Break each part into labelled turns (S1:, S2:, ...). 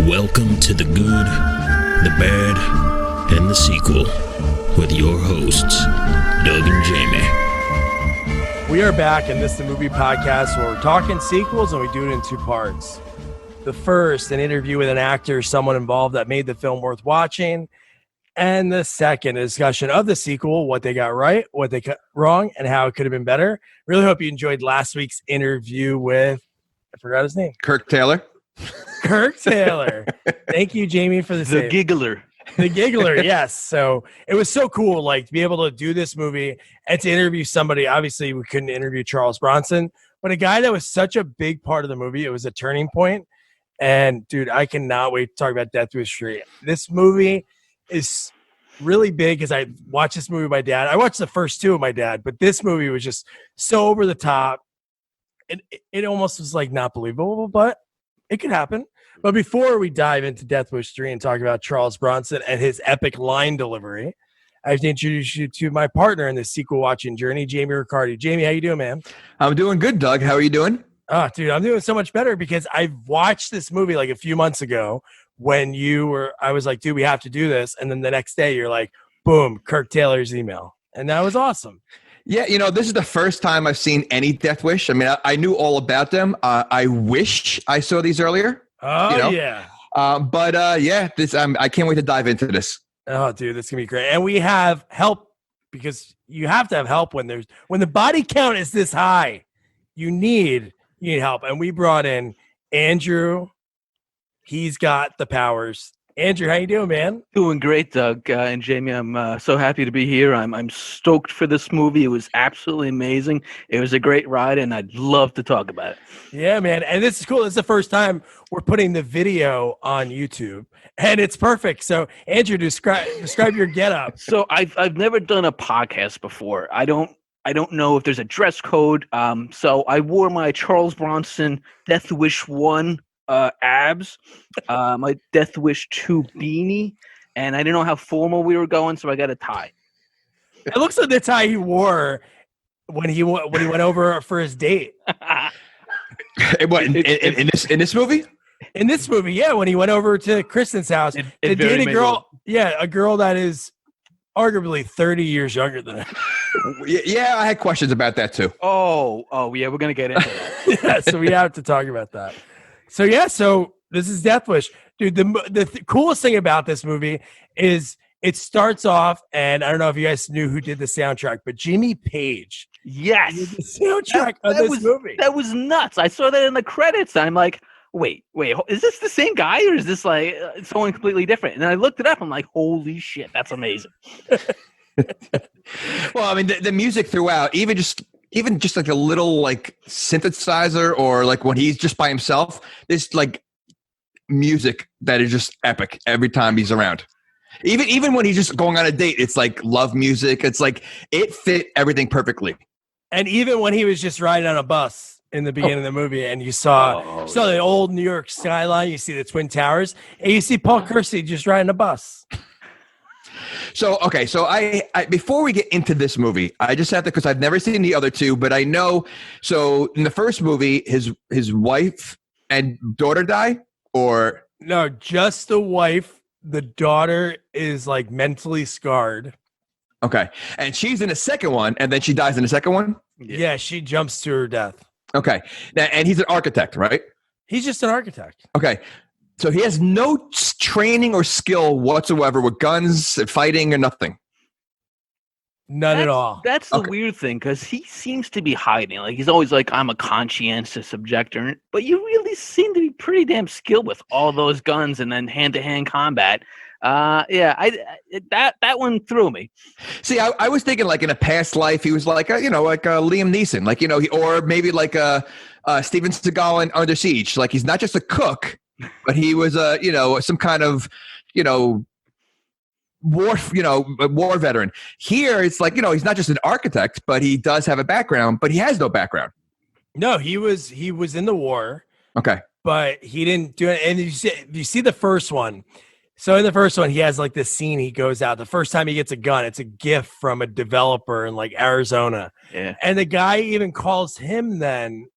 S1: Welcome to the good, the bad, and the sequel with your hosts, Doug and Jamie.
S2: We are back, and this is the movie podcast where we're talking sequels, and we do it in two parts. The first, an interview with an actor, someone involved that made the film worth watching. And the second, a discussion of the sequel, what they got right, what they got wrong, and how it could have been better. Really hope you enjoyed last week's interview with, I forgot his name.
S3: Kirk Taylor.
S2: Kirk Taylor. Thank you, Jamie, for the save.
S4: Giggler.
S2: The Giggler, yes. So it was so cool, like, to be able to do this movie and to interview somebody. Obviously, we couldn't interview Charles Bronson, but a guy that was such a big part of the movie. It was a turning point. And, dude, I cannot wait to talk about Death Wish 3. This movie is really big because I watched this movie with my dad. I watched the first two with my dad, but this movie was just so over the top. It almost was, like, not believable, but it could happen. But before we dive into Death Wish 3 and talk about Charles Bronson and his epic line delivery, I have to introduce you to my partner in this sequel watching journey, Jamie Riccardi. Jamie, how you doing, man?
S3: I'm doing good, Doug. How are you doing?
S2: Oh, dude, I'm doing so much better because I watched this movie like a few months ago when I was like, dude, we have to do this. And then the next day you're like, boom, Kirk Taylor's email. And that was awesome.
S3: Yeah, this is the first time I've seen any Death Wish. I mean, I knew all about them. I wish I saw these earlier.
S2: Oh, yeah.
S3: I can't wait to dive into this.
S2: Oh, dude, that's going to be great. And we have help because you have to have help when the body count is this high. You need help. And we brought in Andrew. He's got the powers. Andrew, how you doing, man?
S4: Doing great, Doug and Jamie. I'm so happy to be here. I'm stoked for this movie. It was absolutely amazing. It was a great ride, and I'd love to talk about it.
S2: Yeah, man. And this is cool. This is the first time we're putting the video on YouTube, and it's perfect. So, Andrew, describe your getup.
S4: So I've never done a podcast before. I don't know if there's a dress code. So I wore my Charles Bronson Death Wish 1 abs, my Death Wish 2 beanie, and I didn't know how formal we were going, so I got a tie.
S2: It looks like the tie he wore when he went over for his date.
S3: What, in this movie?
S2: In this movie, yeah, when he went over to Kristen's house to date a girl, a girl that is arguably 30 years younger than him.
S3: Yeah, I had questions about that too.
S4: Oh, yeah, we're gonna get into that.
S2: Yeah, so we have to talk about that. So this is Death Wish. Dude, the coolest thing about this movie is it starts off, and I don't know if you guys knew who did the soundtrack, but Jimmy Page.
S4: Yes.
S2: Did the soundtrack of this movie.
S4: That was nuts. I saw that in the credits. I'm like, wait, is this the same guy or is this like someone completely different? And I looked it up. I'm like, holy shit, that's amazing.
S3: Well, I mean, the music throughout, even just like a little like synthesizer or like when he's just by himself, there's like music that is just epic every time he's around. Even when he's just going on a date, it's like love music. It's like it fit everything perfectly.
S2: And even when he was just riding on a bus in the beginning of the movie and you saw the old New York skyline, you see the Twin Towers, and you see Paul Kersey just riding a bus.
S3: So I before we get into this movie, I just have to, because I've never seen the other two, but I know. So in the first movie, his wife and daughter die, or
S2: no, just the wife. The daughter is like mentally scarred.
S3: Okay, and she's in the second one, and then she dies in the second one.
S2: Yeah, she jumps to her death.
S3: Okay, now, and he's an architect, right?
S2: He's just an architect.
S3: Okay. So he has no training or skill whatsoever with guns, fighting, or nothing.
S2: None at all.
S4: That's the weird thing, because he seems to be hiding. Like, he's always like, I'm a conscientious objector. But you really seem to be pretty damn skilled with all those guns and then hand-to-hand combat. That one threw me.
S3: See, I was thinking like in a past life, he was like, like Liam Neeson, like, or maybe like Steven Seagal in Under Siege. Like, he's not just a cook, but he was some kind of, war, a war veteran. Here, it's like, he's not just an architect, but he does have a background, but he has no background.
S2: No, he was in the war.
S3: Okay.
S2: But he didn't do it. And you see the first one. So in the first one, he has like this scene. He goes out. The first time he gets a gun, it's a gift from a developer in like Arizona.
S4: Yeah.
S2: And the guy even calls him then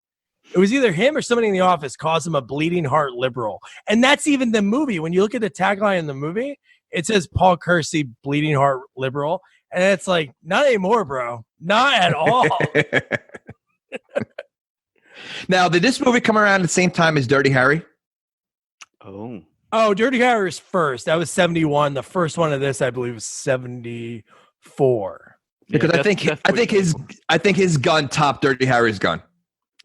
S2: It was either him or somebody in the office calls him a bleeding heart liberal. And that's even the movie. When you look at the tagline in the movie, it says Paul Kersey, bleeding heart liberal. And it's like, not anymore, bro. Not at all.
S3: Now, did this movie come around at the same time as Dirty Harry?
S2: Oh, Dirty Harry was first. That was 71. The first one of this, I believe, was 74.
S3: Because I think his gun topped Dirty Harry's gun.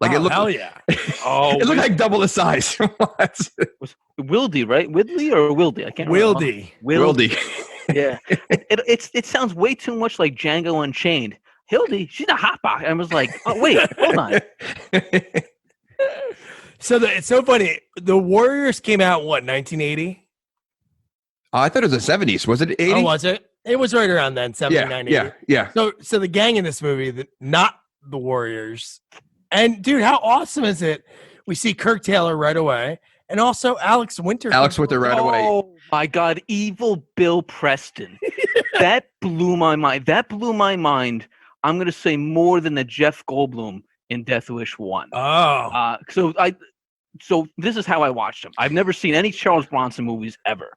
S3: Like it looked,
S2: hell yeah.
S3: It looked like double the size.
S4: Wildy, right? Whitley or Wildy? I can't remember.
S3: Wildy.
S4: Yeah. It sounds way too much like Django Unchained. Hildy, she's a hot box. I was like, oh, wait, hold on.
S2: So it's so funny. The Warriors came out, what, 1980?
S3: I thought it was the 70s. Was it 80?
S2: Oh, was it? It was right around then, 79, 80.
S3: Yeah.
S2: So the gang in this movie, not the Warriors. And, dude, how awesome is it? We see Kirk Taylor right away. And also Alex Winter.
S3: Right away.
S4: Oh, my God. Evil Bill Preston. That blew my mind. I'm going to say more than the Jeff Goldblum in Death Wish 1.
S2: Oh.
S4: So this is how I watched them. I've never seen any Charles Bronson movies ever.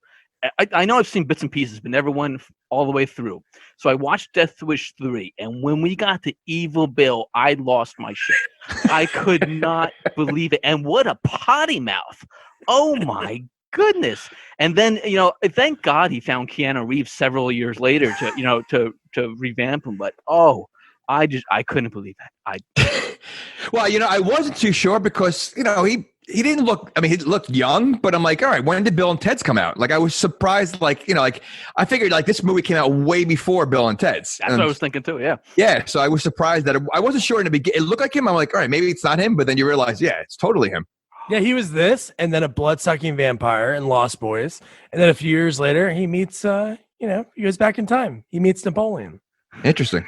S4: I know I've seen bits and pieces, but never one all the way through. So I watched Death Wish 3, and when we got to Evil Bill, I lost my shit. I could not believe it. And what a potty mouth. Oh, my goodness. And then, thank God he found Keanu Reeves several years later to revamp him. But, I couldn't believe that.
S3: Well, I wasn't too sure because, he didn't look, he looked young, but I'm like, all right, when did Bill and Ted's come out? Like, I was surprised, I figured this movie came out way before Bill and Ted's.
S4: That's what I was thinking too, yeah.
S3: Yeah, so I was surprised that I wasn't sure in the beginning. It looked like him. I'm like, all right, maybe it's not him, but then you realize, yeah, it's totally him.
S2: Yeah, he was this, and then a blood-sucking vampire in Lost Boys. And then a few years later, he meets, he goes back in time. He meets Napoleon.
S3: Interesting.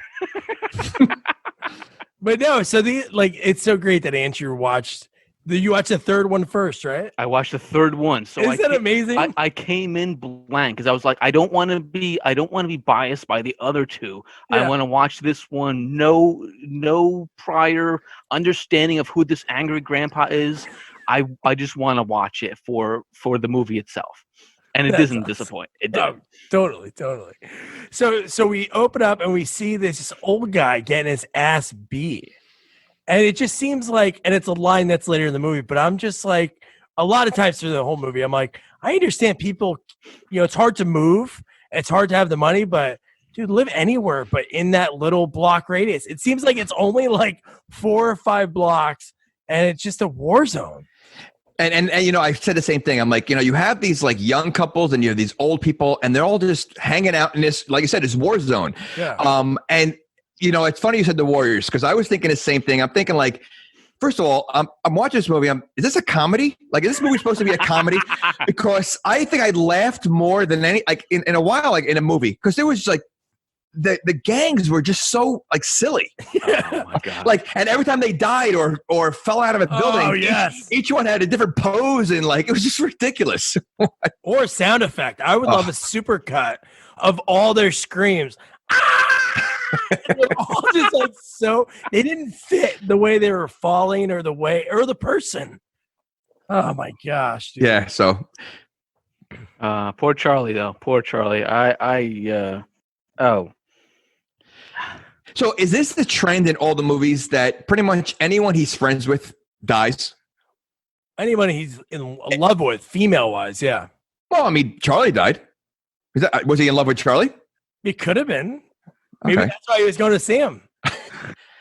S2: But no, so it's so great that Andrew watched the third one first, right?
S4: I watched the third one. So
S2: Isn't that amazing?
S4: I came in blank because I was like, I don't want to be biased by the other two. Yeah. I want to watch this one. No prior understanding of who this angry grandpa is. I just want to watch it for the movie itself. And it doesn't disappoint. It doesn't.
S2: Totally. So we open up and we see this old guy getting his ass beat. And it just seems like, and it's a line that's later in the movie, but I'm just like, a lot of times through the whole movie, I'm like, I understand people, it's hard to move. It's hard to have the money, but dude, live anywhere but in that little block radius. It seems like it's only like 4 or 5 blocks and it's just a war zone.
S3: And I said the same thing. I'm like, you have these like young couples and you have these old people and they're all just hanging out in this, like I said, this war zone.
S2: Yeah.
S3: And it's funny you said the Warriors because I was thinking the same thing. I'm thinking like, first of all, I'm watching this movie. Is this a comedy? Like, is this movie supposed to be a comedy? Because I think I laughed more than any, like in a while, like in a movie, because there was like, the gangs were just so like silly.
S4: Oh my God.
S3: Like, and every time they died or fell out of a building, each one had a different pose and like, it was just ridiculous.
S2: Or a sound effect. I would love a super cut of all their screams. They're all just like they didn't fit the way they were falling or the person. Oh my gosh, dude.
S3: Yeah, so
S4: poor Charlie though. Poor Charlie.
S3: So is this the trend in all the movies that pretty much anyone he's friends with dies?
S2: Anyone he's in love with, female-wise, yeah.
S3: Well, Charlie died. Was he in love with Charlie?
S2: He could have been. Maybe
S3: Okay.
S2: that's why he was going to see him.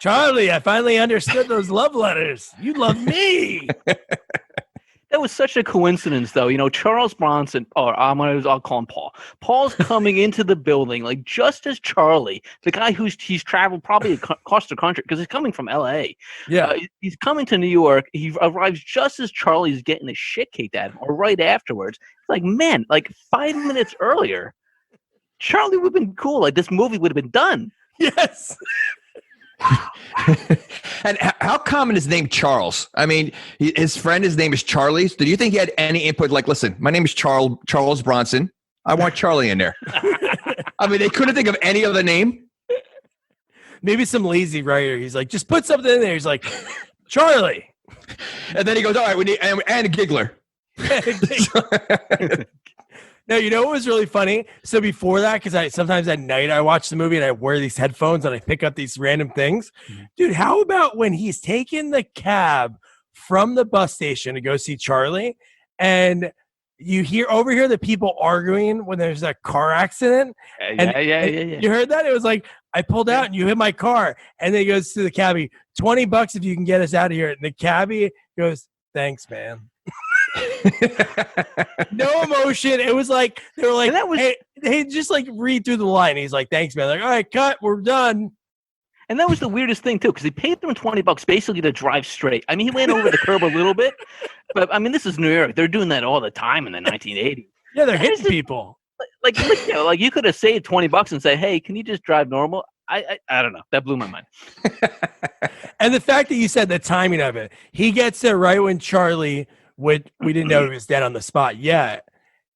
S2: Charlie, I finally understood those love letters. You love me.
S4: That was such a coincidence, though. Charles Bronson, or I'll call him Paul. Paul's coming into the building, like just as Charlie, the guy he's traveled probably across the country because he's coming from L.A.
S2: Yeah,
S4: he's coming to New York. He arrives just as Charlie's getting the shit kicked at him, or right afterwards. It's like, man, like 5 minutes earlier, Charlie would have been cool. Like this movie would have been done.
S2: yes.
S3: And how common is the name Charles? His friend, his name is Charlie's. Do you think he had any input? Like, listen, my name is Charles Bronson. I want Charlie in there. They couldn't think of any other name.
S2: Maybe some lazy writer. He's like, just put something in there. He's like, Charlie.
S3: And then he goes, all right, we need and a giggler.
S2: No, you know what was really funny? So before that, because sometimes at night I watch the movie and I wear these headphones and I pick up these random things. Dude, how about when he's taking the cab from the bus station to go see Charlie, and you overhear the people arguing when there's a car accident?
S4: Yeah.
S2: You heard that? It was like, I pulled out and you hit my car. And then he goes to the cabbie, $20 if you can get us out of here. And the cabbie goes, thanks, man. No emotion. It was like they were like, hey, just like read through the line. He's like, thanks, man. Like, all right, cut, we're done.
S4: And that was the weirdest thing too, because he paid them $20 basically to drive straight. I mean, he went over the curb a little bit, but I mean, this is New York. They're doing that all the time in the 1980s.
S2: Yeah, they're hitting people.
S4: Like you could have saved $20 and say, hey, can you just drive normal? I don't know. That blew my mind.
S2: And the fact that you said the timing of it, he gets there right when Charlie we didn't know he was dead on the spot yet.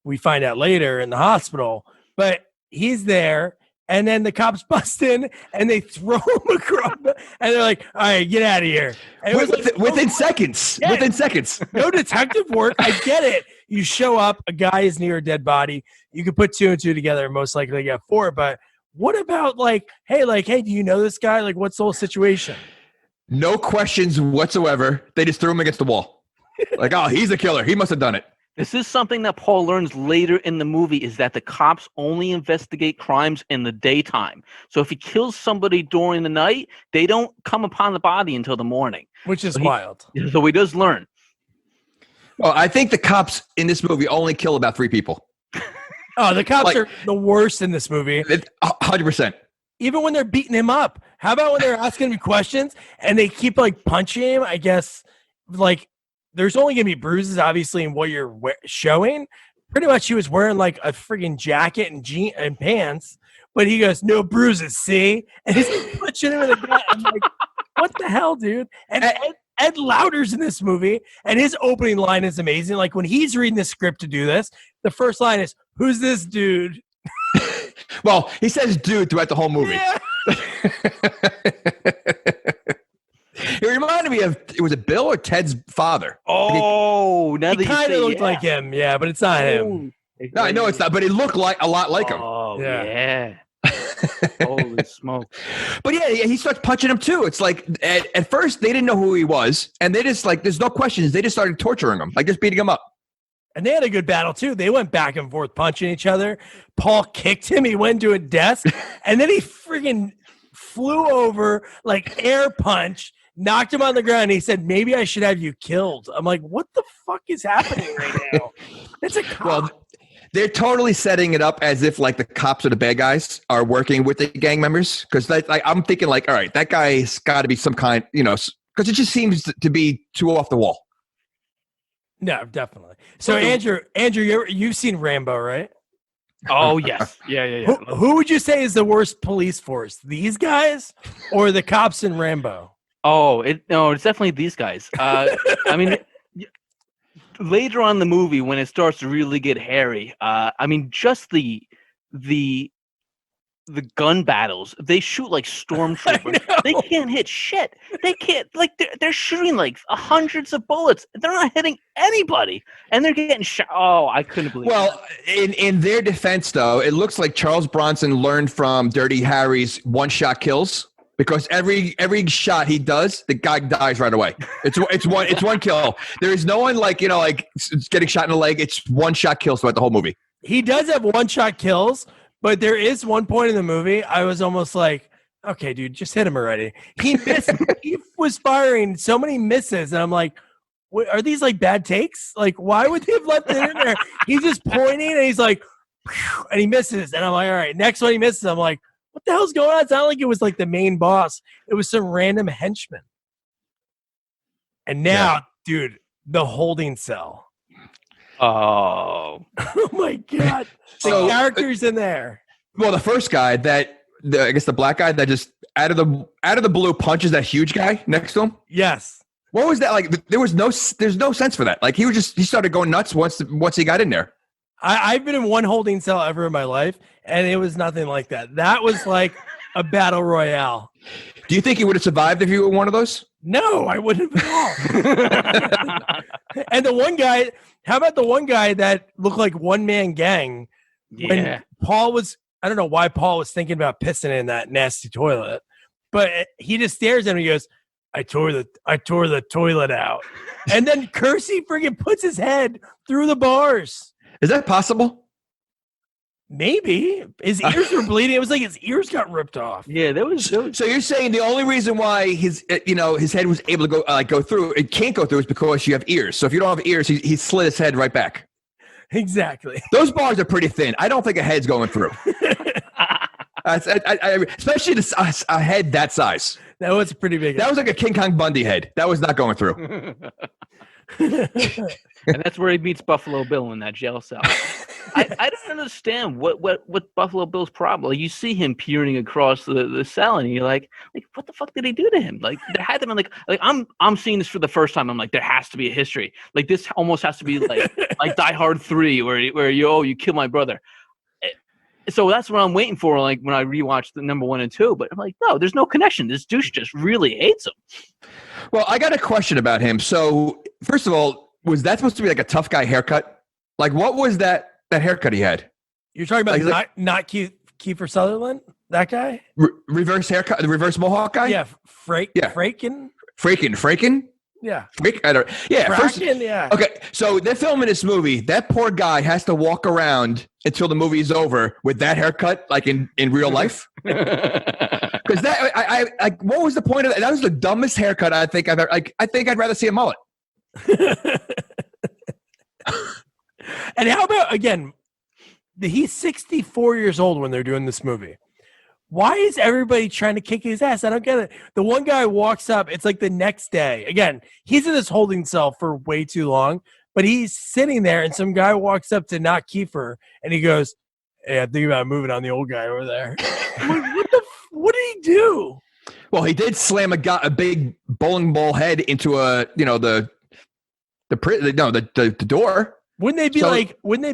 S2: We find out later in the hospital, but he's there, and then the cops bust in and they throw him across, and they're like, "All right, get out of here!" And
S3: Within seconds.
S2: Yeah.
S3: Within seconds.
S2: No detective work. I get it. You show up, a guy is near a dead body. You could put 2 and 2 together and most likely get 4. But what about hey, do you know this guy? Like, what's the whole situation?
S3: No questions whatsoever. They just threw him against the wall. Like, oh, he's a killer. He must have done it.
S4: This is something that Paul learns later in the movie, is that the cops only investigate crimes in the daytime. So if he kills somebody during the night, they don't come upon the body until the morning.
S2: Which is wild.
S4: So he does learn.
S3: Well, I think the cops in this movie only kill about 3 people.
S2: Oh, the cops are the worst in this movie.
S3: 100%.
S2: Even when they're beating him up. How about when they're asking him questions and they keep punching him? I guess there's only going to be bruises, obviously, in what you're showing. Pretty much he was wearing a friggin' jacket and pants, but he goes, no bruises, see? And he's punching him in the gut. I'm like, what the hell, dude? And Ed Lauder's in this movie, and his opening line is amazing. Like, when he's reading the script to do this, the first line is, who's this dude?
S3: Well, he says dude throughout the whole movie.
S2: Yeah.
S3: It reminded me of, was it Bill or Ted's father?
S4: Oh, now that
S2: He kind of looked like him, yeah, but it's not him.
S3: No, I know it's not, but he looked a lot like him.
S4: Oh,
S2: Yeah.
S4: Holy smoke.
S3: But yeah, he starts punching him too. It's like, at first, they didn't know who he was, and they just, there's no questions. They just started torturing him, just beating him up.
S2: And they had a good battle, too. They went back and forth punching each other. Paul kicked him. He went to a desk, and then he friggin' flew over, air punch, knocked him on the ground. And he said, maybe I should have you killed. I'm like, what the fuck is happening right now? It's a cop.
S3: Well, they're totally setting it up as if, the cops or the bad guys are working with the gang members. Because I'm thinking, all right, that guy's got to be some kind, because it just seems to be too off the wall.
S2: No, definitely. So, Andrew, you've seen Rambo, right?
S4: Oh, yes. Yeah.
S2: Who would you say is the worst police force? These guys or the cops in Rambo?
S4: Oh, it's definitely these guys. I mean, later on in the movie, when it starts to really get hairy, just the gun battles, they shoot like stormtroopers. They can't hit shit. They can't, they're shooting hundreds of bullets. They're not hitting anybody, and they're getting shot. Oh, I couldn't believe it.
S3: Well, in their defense, though, it looks like Charles Bronson learned from Dirty Harry's one-shot kills, because every shot he does, the guy dies right away. It's one kill. There is no one getting shot in the leg. It's one-shot kills throughout the whole movie.
S2: He does have one-shot kills. But there is one point in the movie I was almost like, okay, dude, just hit him already. He missed. He was firing so many misses, and I'm like, are these bad takes? Why would they have left it in there? He's just pointing, and he's like, and he misses, and I'm like, all right, next one he misses. I'm like, what the hell's going on? It's not like it was the main boss. It was some random henchman. And now, dude, the holding cell.
S4: Oh
S2: my God. The characters in there.
S3: Well, the first guy I guess the black guy that just out of the blue punches that huge guy next to him.
S2: Yes.
S3: What was that like? There's no sense for that. He started going nuts once he got in there.
S2: I've been in one holding cell ever in my life, and it was nothing like that. That was like a battle royale.
S3: Do you think he would have survived if you were one of those?
S2: No, I wouldn't have at all. And the one guy, how about the one guy that looked like one man gang? When Paul was, I don't know why Paul was thinking about pissing in that nasty toilet, but he just stares at him and he goes, I tore the toilet out. And then Kersey freaking puts his head through the bars.
S3: Is that possible?
S2: Maybe his ears were bleeding. It was like his ears got ripped off.
S4: Yeah, there was.
S3: So you're saying the only reason why his head was able to go through, it can't go through, is because you have ears. So if you don't have ears, he slid his head right back.
S2: Exactly.
S3: Those bars are pretty thin. I don't think a head's going through. Especially a head that size.
S2: That was pretty big.
S3: That was like a King Kong Bundy head. That was not going through.
S4: And that's where he meets Buffalo Bill in that jail cell. I don't understand what Buffalo Bill's problem. Like, you see him peering across the cell, and you're like, what the fuck did he do to him? Like, there had to be like I'm seeing this for the first time. I'm like, there has to be a history. Like, this almost has to be like Die Hard 3, where you kill my brother. So that's what I'm waiting for. Like, when I rewatched the number 1 and 2, but I'm like, no, there's no connection. This douche just really hates him.
S3: Well, I got a question about him. So first of all, was that supposed to be like a tough guy haircut? Like, what was that haircut he had?
S2: You're talking about not Kiefer Sutherland? That guy?
S3: Reverse haircut, the reverse mohawk guy?
S2: Yeah, Fraken? Yeah.
S3: Yeah. Okay, so they're filming this movie. That poor guy has to walk around until the movie is over with that haircut, like in real life. Because what was the point of that? That was the dumbest haircut I think I've ever. I think I'd rather see a mullet.
S2: And how about, again, he's 64 years old when they're doing this movie. Why is everybody trying to kick his ass? I don't get it. The one guy walks up. It's like the next day. Again, he's in this holding cell for way too long, but he's sitting there, and some guy walks up to not Kiefer, and he goes, hey, I'm thinking about moving on the old guy over there. What did he do?
S3: Well, he did slam a big bowling ball head into the door.
S2: Wouldn't they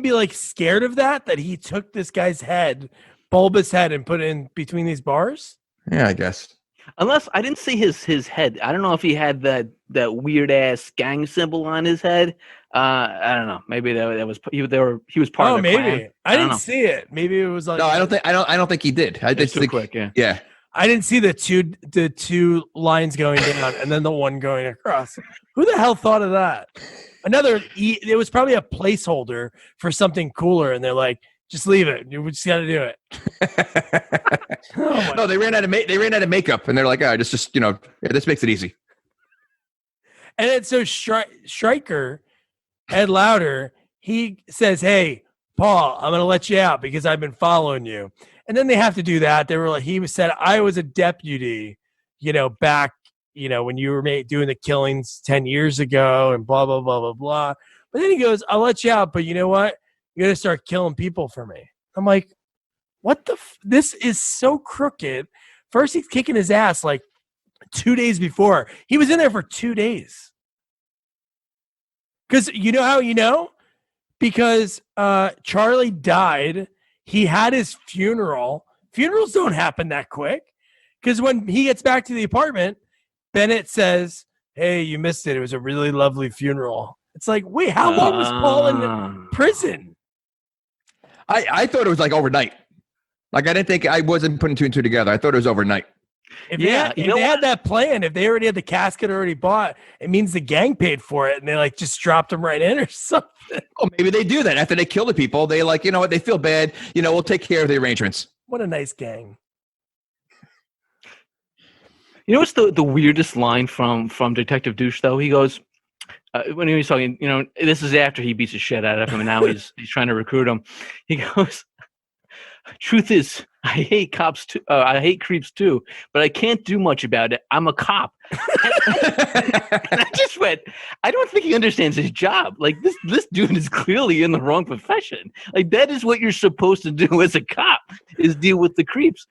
S2: be like scared of that he took this guy's head, bulbous head, and put it in between these bars?
S3: Yeah, I guess.
S4: Unless I didn't see his head. I don't know if he had that weird ass gang symbol on his head. I don't know. Maybe that was he was part of the clan.
S2: I didn't see it. Maybe it was like
S3: no. I don't think he did. I just think
S4: quick. Yeah.
S3: Yeah.
S2: I didn't see the two lines going down and then the one going across. Who the hell thought of that? It was probably a placeholder for something cooler, and they're like, just leave it. We just got to do it.
S3: No, they ran out of makeup, and they're like, oh, just this makes it easy.
S2: And then so Stryker, Ed Lauder, he says, hey, Paul, I'm going to let you out because I've been following you. And then they have to do that. They were like, said, I was a deputy, back, when you were doing the killings 10 years ago and blah, blah, blah, blah, blah. But then he goes, I'll let you out, but you know what? You're going to start killing people for me. I'm like, what this is so crooked. First, he's kicking his ass like 2 days before. He was in there for 2 days. Because you know how Because Charlie died. He had his funeral. Funerals don't happen that quick. Because when he gets back to the apartment, Bennett says, hey, you missed it. It was a really lovely funeral. It's like, wait, how long was Paul in prison?
S3: I thought it was like overnight. Like, I wasn't putting two and two together. I thought it was overnight.
S2: If they had that plan, if they already had the casket already bought, it means the gang paid for it and they just dropped him right in or something.
S3: Oh, maybe they do that after they kill the people. They what? They feel bad. We'll take care of the arrangements.
S2: What a nice gang.
S4: You know what's the weirdest line from Detective Douche though? He goes when he was talking. This is after he beats the shit out of him, and now he's trying to recruit him. He goes, "Truth is, I hate cops too. I hate creeps too, but I can't do much about it. I'm a cop." And I just went, I don't think he understands his job. Like this dude is clearly in the wrong profession. Like, that is what you're supposed to do as a cop, is deal with the creeps.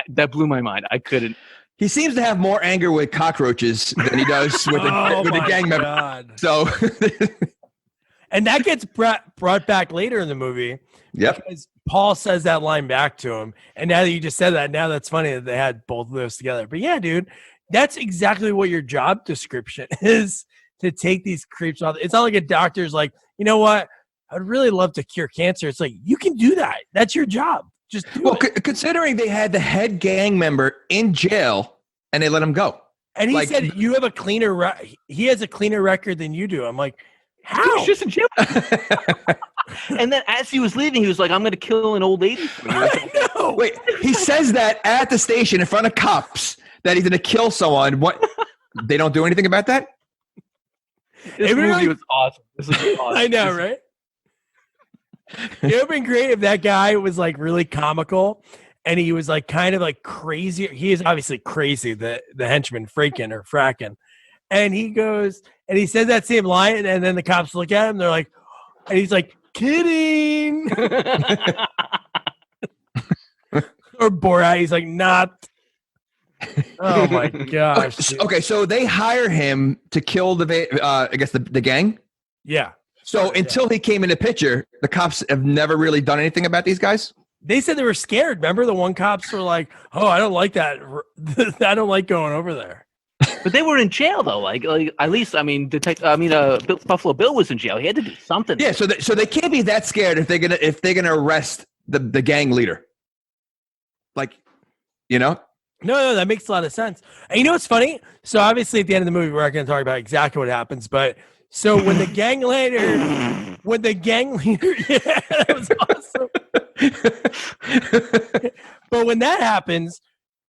S4: That blew my mind. I couldn't.
S3: He seems to have more anger with cockroaches than he does with the gang member. So,
S2: and that gets brought back later in the movie.
S3: Yep.
S2: Because Paul says that line back to him, and now that you just said that, now that's funny that they had both of those together. But yeah, dude, that's exactly what your job description is, to take these creeps off. It's not like a doctor's like, you know what? I'd really love to cure cancer. It's like, you can do that. That's your job. Just do it.
S3: Considering they had the head gang member in jail and they let him go.
S2: And he said, you have a cleaner, he has a cleaner record than you do. I'm like, how?
S4: He was just in jail. And then as he was leaving, he was like, I'm going to kill an old lady for you.
S2: I know.
S3: Wait, he says that at the station in front of cops that he's going to kill someone. What? They don't do anything about that?
S4: This movie was awesome. This was awesome.
S2: I know, right? It would have been great if that guy was like really comical and he was like kind of like crazy. He is obviously crazy, the henchman Frackin. And he goes and he says that same line, and then the cops look at him, they're like, and he's like, kidding. Or Borat, he's like, not. Oh my gosh.
S3: Okay, so they hire him to kill the gang?
S2: Yeah.
S3: So until he came in the picture, the cops have never really done anything about these guys?
S2: They said they were scared. Remember, the one cops were like, "Oh, I don't like that. I don't like going over there."
S4: But they were in jail though. Like at least, I mean, Buffalo Bill was in jail. He had to do something.
S3: Yeah, so they can't be that scared if they're gonna arrest the gang leader. Like, you know?
S2: No, that makes a lot of sense. And you know what's funny? So obviously at the end of the movie, we're not going to talk about exactly what happens, but so when the gang leader, yeah, that was awesome. But when that happens,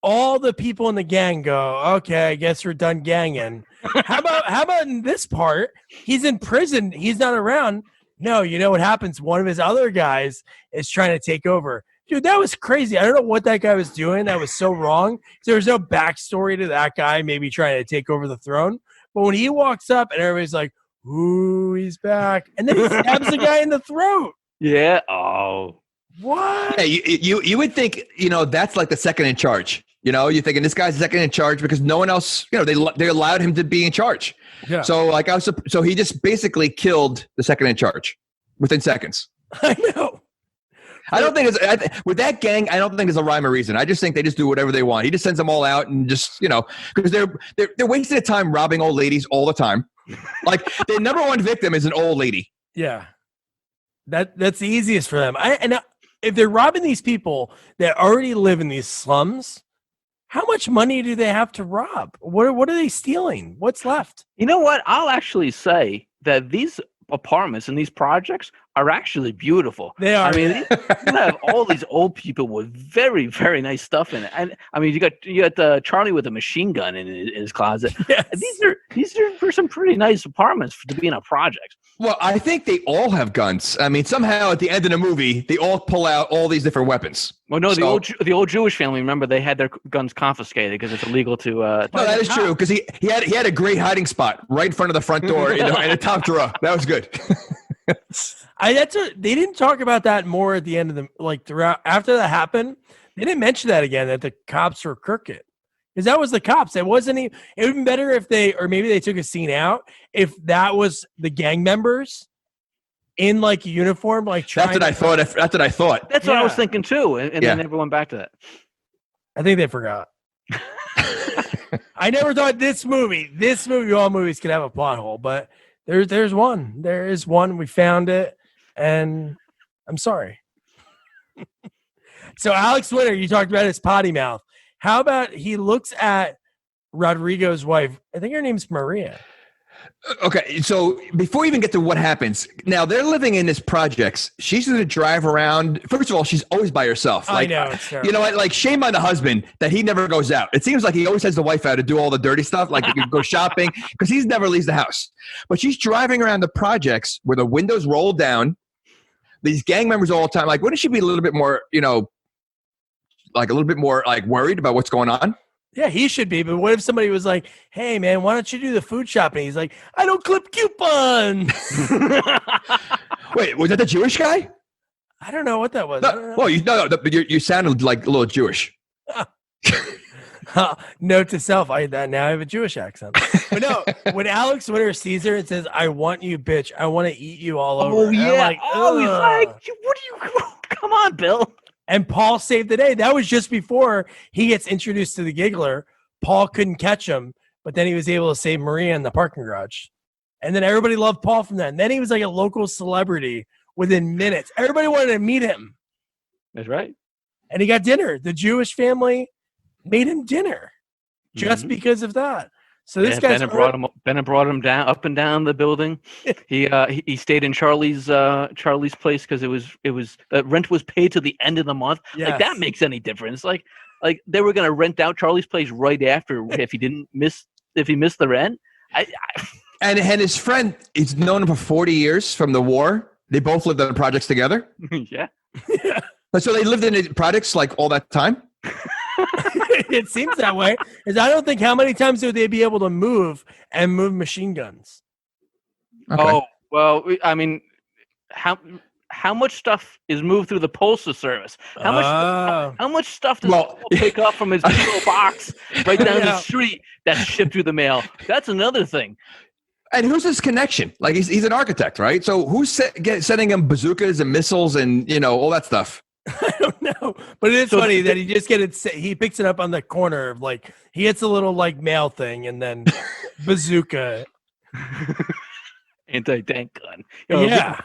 S2: all the people in the gang go, okay, I guess we're done ganging. How about in this part? He's in prison. He's not around. No, you know what happens? One of his other guys is trying to take over. Dude, that was crazy. I don't know what that guy was doing. That was so wrong. There was no backstory to that guy maybe trying to take over the throne. But when he walks up and everybody's like, ooh, he's back. And then he stabs the guy in the throat.
S4: Yeah. Oh.
S2: What?
S3: Hey, you would think, that's like the second in charge. You're thinking this guy's second in charge because no one else, they allowed him to be in charge.
S2: Yeah.
S3: So he just basically killed the second in charge within seconds.
S2: I know.
S3: I don't think with that gang. I don't think there's a rhyme or reason. I just think they just do whatever they want. He just sends them all out and just because they're wasting their time robbing old ladies all the time. Like their number one victim is an old lady.
S2: Yeah, that's the easiest for them. If they're robbing these people that already live in these slums, how much money do they have to rob? What are they stealing? What's left?
S4: You know what? I'll actually say that these apartments and these projects are actually beautiful.
S2: They are.
S4: I mean, you have all these old people with very, very nice stuff in it, and I mean, you got Charlie with a machine gun in his closet.
S2: Yes.
S4: These are for some pretty nice apartments to be in a project.
S3: Well, I think they all have guns. I mean, somehow at the end of the movie, they all pull out all these different weapons.
S4: Well, no, the old Jewish family. Remember, they had their guns confiscated because it's illegal to.
S3: No, that is true because he had a great hiding spot right in front of the front door in the top drawer. That was good.
S2: They didn't talk about that more at the end of throughout after that happened. They didn't mention that again, that the cops were crooked, because that was the cops. It wasn't. It would have been better if maybe they took a scene out if that was the gang members in uniform, That's what I thought.
S4: That's what I was thinking too, and then never went back to that.
S2: I think they forgot. I never thought this movie, all movies could have a plot hole, but there's one. There is one. We found it, and I'm sorry. So Alex Winter, you talked about his potty mouth. How about he looks at Rodrigo's wife? I think her name's Maria.
S3: Okay, so before we even get to what happens, now they're living in this projects. She's going to drive around. First of all, she's always by herself.
S2: I know. It's terrible.
S3: You know what? Like, shame on the husband that he never goes out. It seems like he always has the wife out to do all the dirty stuff, like go shopping, because he never leaves the house. But she's driving around the projects where the windows roll down. These gang members all the time. Like, wouldn't she be a little bit more, worried about what's going on?
S2: Yeah, he should be. But what if somebody was like, hey, man, why don't you do the food shopping? He's like, I don't clip coupons.
S3: Wait, was that the Jewish guy?
S2: I don't know what that was.
S3: Well, you sounded like a little Jewish.
S2: Note to self, now I have a Jewish accent. But no, when Alex Winter sees her and says, I want you, bitch. I want to eat you all over.
S4: Oh, yeah.
S2: He's
S4: like, what are you? Come on, Bill.
S2: And Paul saved the day. That was just before he gets introduced to the giggler. Paul couldn't catch him, but then he was able to save Maria in the parking garage. And then everybody loved Paul from that. And then he was like a local celebrity within minutes. Everybody wanted to meet him.
S4: That's right.
S2: And he got dinner. The Jewish family made him dinner just because of that. So this guy's
S4: Bennett brought him down, up and down the building. He stayed in Charlie's place because it was rent was paid to the end of the month.
S2: Yes.
S4: Like that makes any difference? Like they were gonna rent out Charlie's place right after if he missed the rent.
S3: And his friend, he's known him for 40 years from the war. They both lived in the projects together.
S4: Yeah.
S3: So they lived in the projects like all that time?
S2: It seems that way. Because I don't think how many times would they be able to move machine guns?
S3: Okay.
S4: Oh, well, I mean, how much stuff is moved through the postal service? How much stuff does Paul pick up from his little box right down the street that's shipped through the mail? That's another thing.
S3: And who's his connection? Like he's an architect, right? So who's sending him bazookas and missiles and all that stuff?
S2: I don't know, but it is funny that he picks it up on the corner of like he hits a little like mail thing and then bazooka,
S4: anti-tank gun.
S2: Yeah.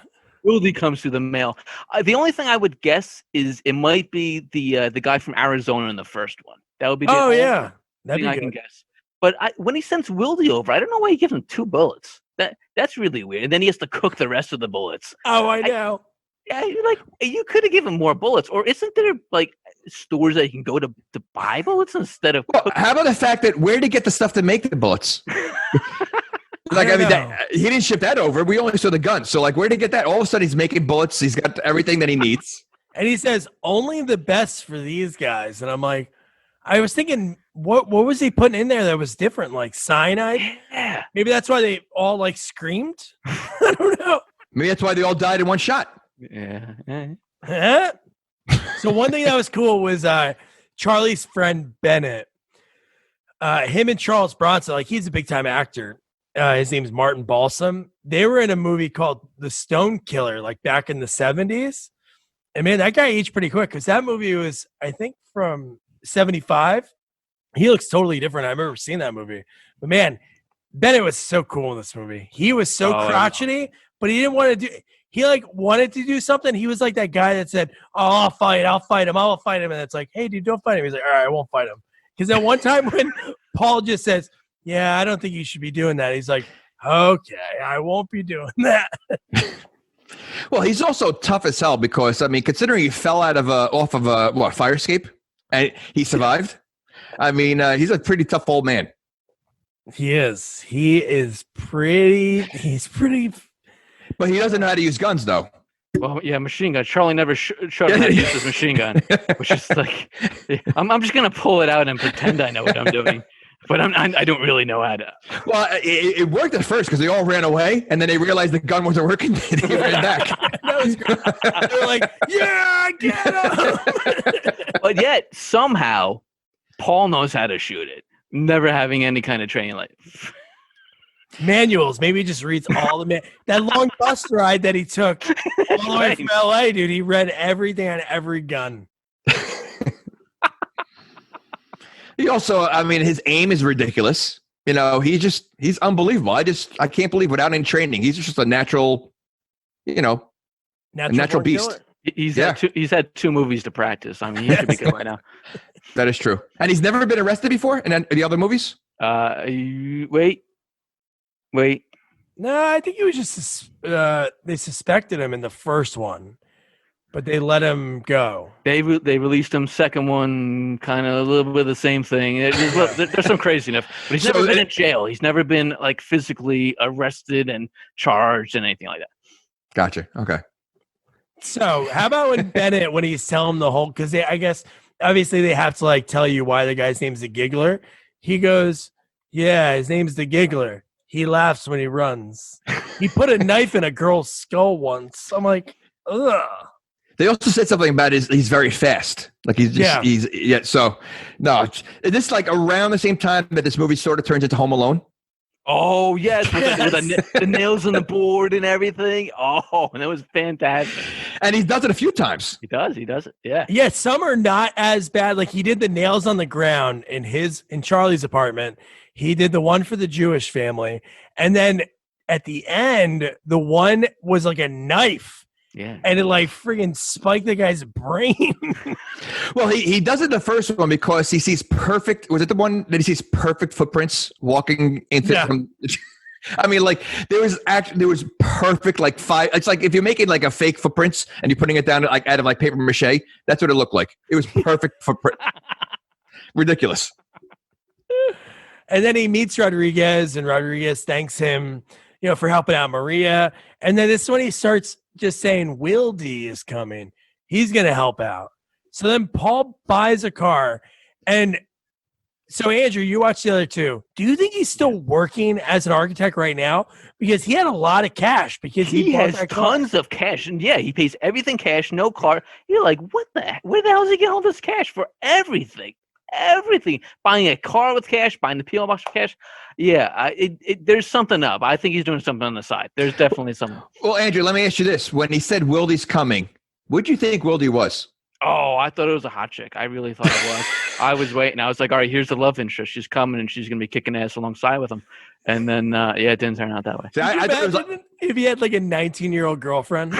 S4: Wildy comes through the mail. The only thing I would guess is it might be the guy from Arizona in the first one. That would be the only thing I can guess. But when he sends Wildy over, I don't know why he gives him 2 bullets. That's really weird. And then he has to cook the rest of the bullets.
S2: Oh, I know.
S4: You could have given more bullets, or isn't there like stores that you can go to buy bullets instead of?
S3: Well, how about the fact that where did he get the stuff to make the bullets? He didn't ship that over. We only saw the gun. So where did he get that? All of a sudden, he's making bullets. He's got everything that he needs.
S2: And he says only the best for these guys. And I'm like, I was thinking, what was he putting in there that was different? Like cyanide?
S4: Yeah.
S2: Maybe that's why they all like screamed. I don't know.
S3: Maybe that's why they all died in one shot.
S4: Yeah.
S2: So one thing that was cool was Charlie's friend Bennett. Him and Charles Bronson, like he's a big time actor. His name's Martin Balsam. They were in a movie called The Stone Killer, like back in the 70s. And man, that guy aged pretty quick because that movie was, I think, from 75. He looks totally different. I've never seen that movie. But man, Bennett was so cool in this movie. He was so crotchety, but he didn't want to do. He wanted to do something. He was like that guy that said, "Oh, I'll fight him. And it's like, hey, dude, don't fight him." He's like, "All right, I won't fight him." Because at one time when Paul just says, "Yeah, I don't think you should be doing that," he's like, "Okay, I won't be doing that."
S3: Well, he's also tough as hell because considering he fell out of off of a fire escape and he survived. He's a pretty tough old man.
S2: He is. He's pretty.
S3: But he doesn't know how to use guns, though.
S4: Well, yeah, machine gun. Charlie never showed him how to use his machine gun, which is like, I'm just gonna pull it out and pretend I know what I'm doing, but I don't really know how to.
S3: Well, it worked at first because they all ran away, and then they realized the gun wasn't working, and they ran back.
S2: That was great. They were like, "Yeah, get him!"
S4: But yet somehow, Paul knows how to shoot it, never having any kind of training. Like
S2: manuals. Maybe he just reads all the that long bus ride that he took all the way from LA, dude. He read everything on every gun.
S3: He also, his aim is ridiculous. He's unbelievable. I can't believe without any training, he's just a natural beast.
S4: He's had 2 movies to practice. He should be good right now.
S3: That is true. And he's never been arrested before in the other movies?
S4: Wait.
S2: No, I think he was just they suspected him in the first one, but they let him go.
S4: They released him. Second one, kind of a little bit of the same thing. There's some craziness, but he's never been in jail. He's never been like physically arrested and charged and anything like that.
S3: Gotcha. Okay.
S2: So how about when he's telling him the whole, because I guess obviously they have to like tell you why the guy's name's the Giggler. He goes, "Yeah, his name's the Giggler. He laughs when he runs. He put a knife in a girl's skull once." I'm like, ugh.
S3: They also said something about he's very fast. Like so no, is this like around the same time that this movie sort of turns into Home Alone?
S4: Oh yes, with the nails on the board and everything. Oh, and that was fantastic.
S3: And he does it a few times.
S4: He does it. Yeah.
S2: Yeah, some are not as bad. Like he did the nails on the ground in Charlie's apartment. He did the one for the Jewish family. And then at the end, the one was like a knife.
S4: Yeah.
S2: And it like friggin' spiked the guy's brain.
S3: Well, he does it the first one because he sees perfect. Was it the one that he sees perfect footprints walking into?
S2: Yeah.
S3: I mean, like there was perfect like five. It's like if you're making like a fake footprints and you're putting it down like out of like paper mache. That's what it looked like. It was perfect footprint. Ridiculous.
S2: And then he meets Rodriguez, and Rodriguez thanks him, for helping out Maria. And then this is when he starts just saying, Will D is coming. He's going to help out. So then Paul buys a car. And so, Andrew, you watched the other two. Do you think he's still working as an architect right now? Because he had a lot of cash. Because
S4: he has tons of cash. And yeah, he pays everything cash, no car. You're like, where the hell is he getting all this cash for everything? Everything. Buying a car with cash, buying the PO box with cash. Yeah, there's something up. I think he's doing something on the side. There's definitely something.
S3: Well, Andrew, let me ask you this. When he said Wildy's coming, what'd you think Wildy was?
S4: Oh, I thought it was a hot chick. I really thought it was. I was waiting. I was like, all right, here's the love interest. She's coming, and she's going to be kicking ass alongside with him. And then, it didn't turn out that way.
S3: See, I thought it was
S2: if he had like a 19-year-old girlfriend?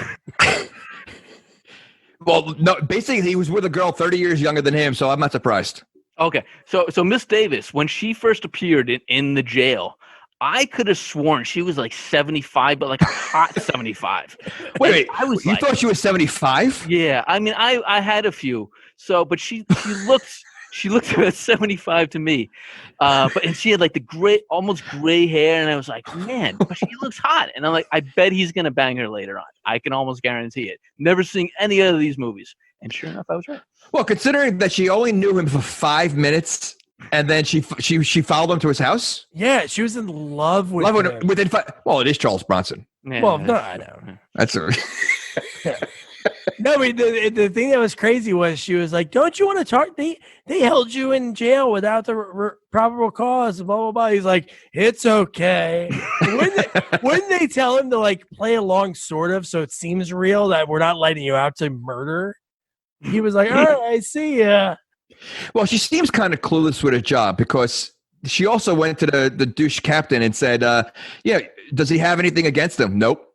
S3: Well, no, basically he was with a girl 30 years younger than him, so I'm not surprised.
S4: Okay, so Miss Davis, when she first appeared in the jail, I could have sworn she was like 75, but like a hot 75.
S3: Wait,
S4: I was
S3: you thought she was 75?
S4: Yeah, I mean, I had a few. So, but she looked about 75 to me. And she had like the almost gray hair, and I was like, man, but she looks hot. And I'm like, I bet he's gonna bang her later on. I can almost guarantee it. Never seeing any of these movies. And sure enough, I was right.
S3: Well, considering that she only knew him for 5 minutes, and then she followed him to his house.
S2: Yeah, she was in love with him.
S3: Within 5. Well, it is Charles Bronson.
S4: Yeah,
S2: Well, no, I know.
S3: That's a.
S2: No, but the thing that was crazy was she was like, "Don't you want to talk? They held you in jail without the probable cause." Blah blah blah. He's like, "It's okay." Wouldn't they tell him to like play along, sort of, so it seems real that we're not letting you out to murder? He was like, "All right, I see ya."
S3: Well, she seems kind of clueless with her job because she also went to the douche captain and said, "Yeah, does he have anything against him?" Nope.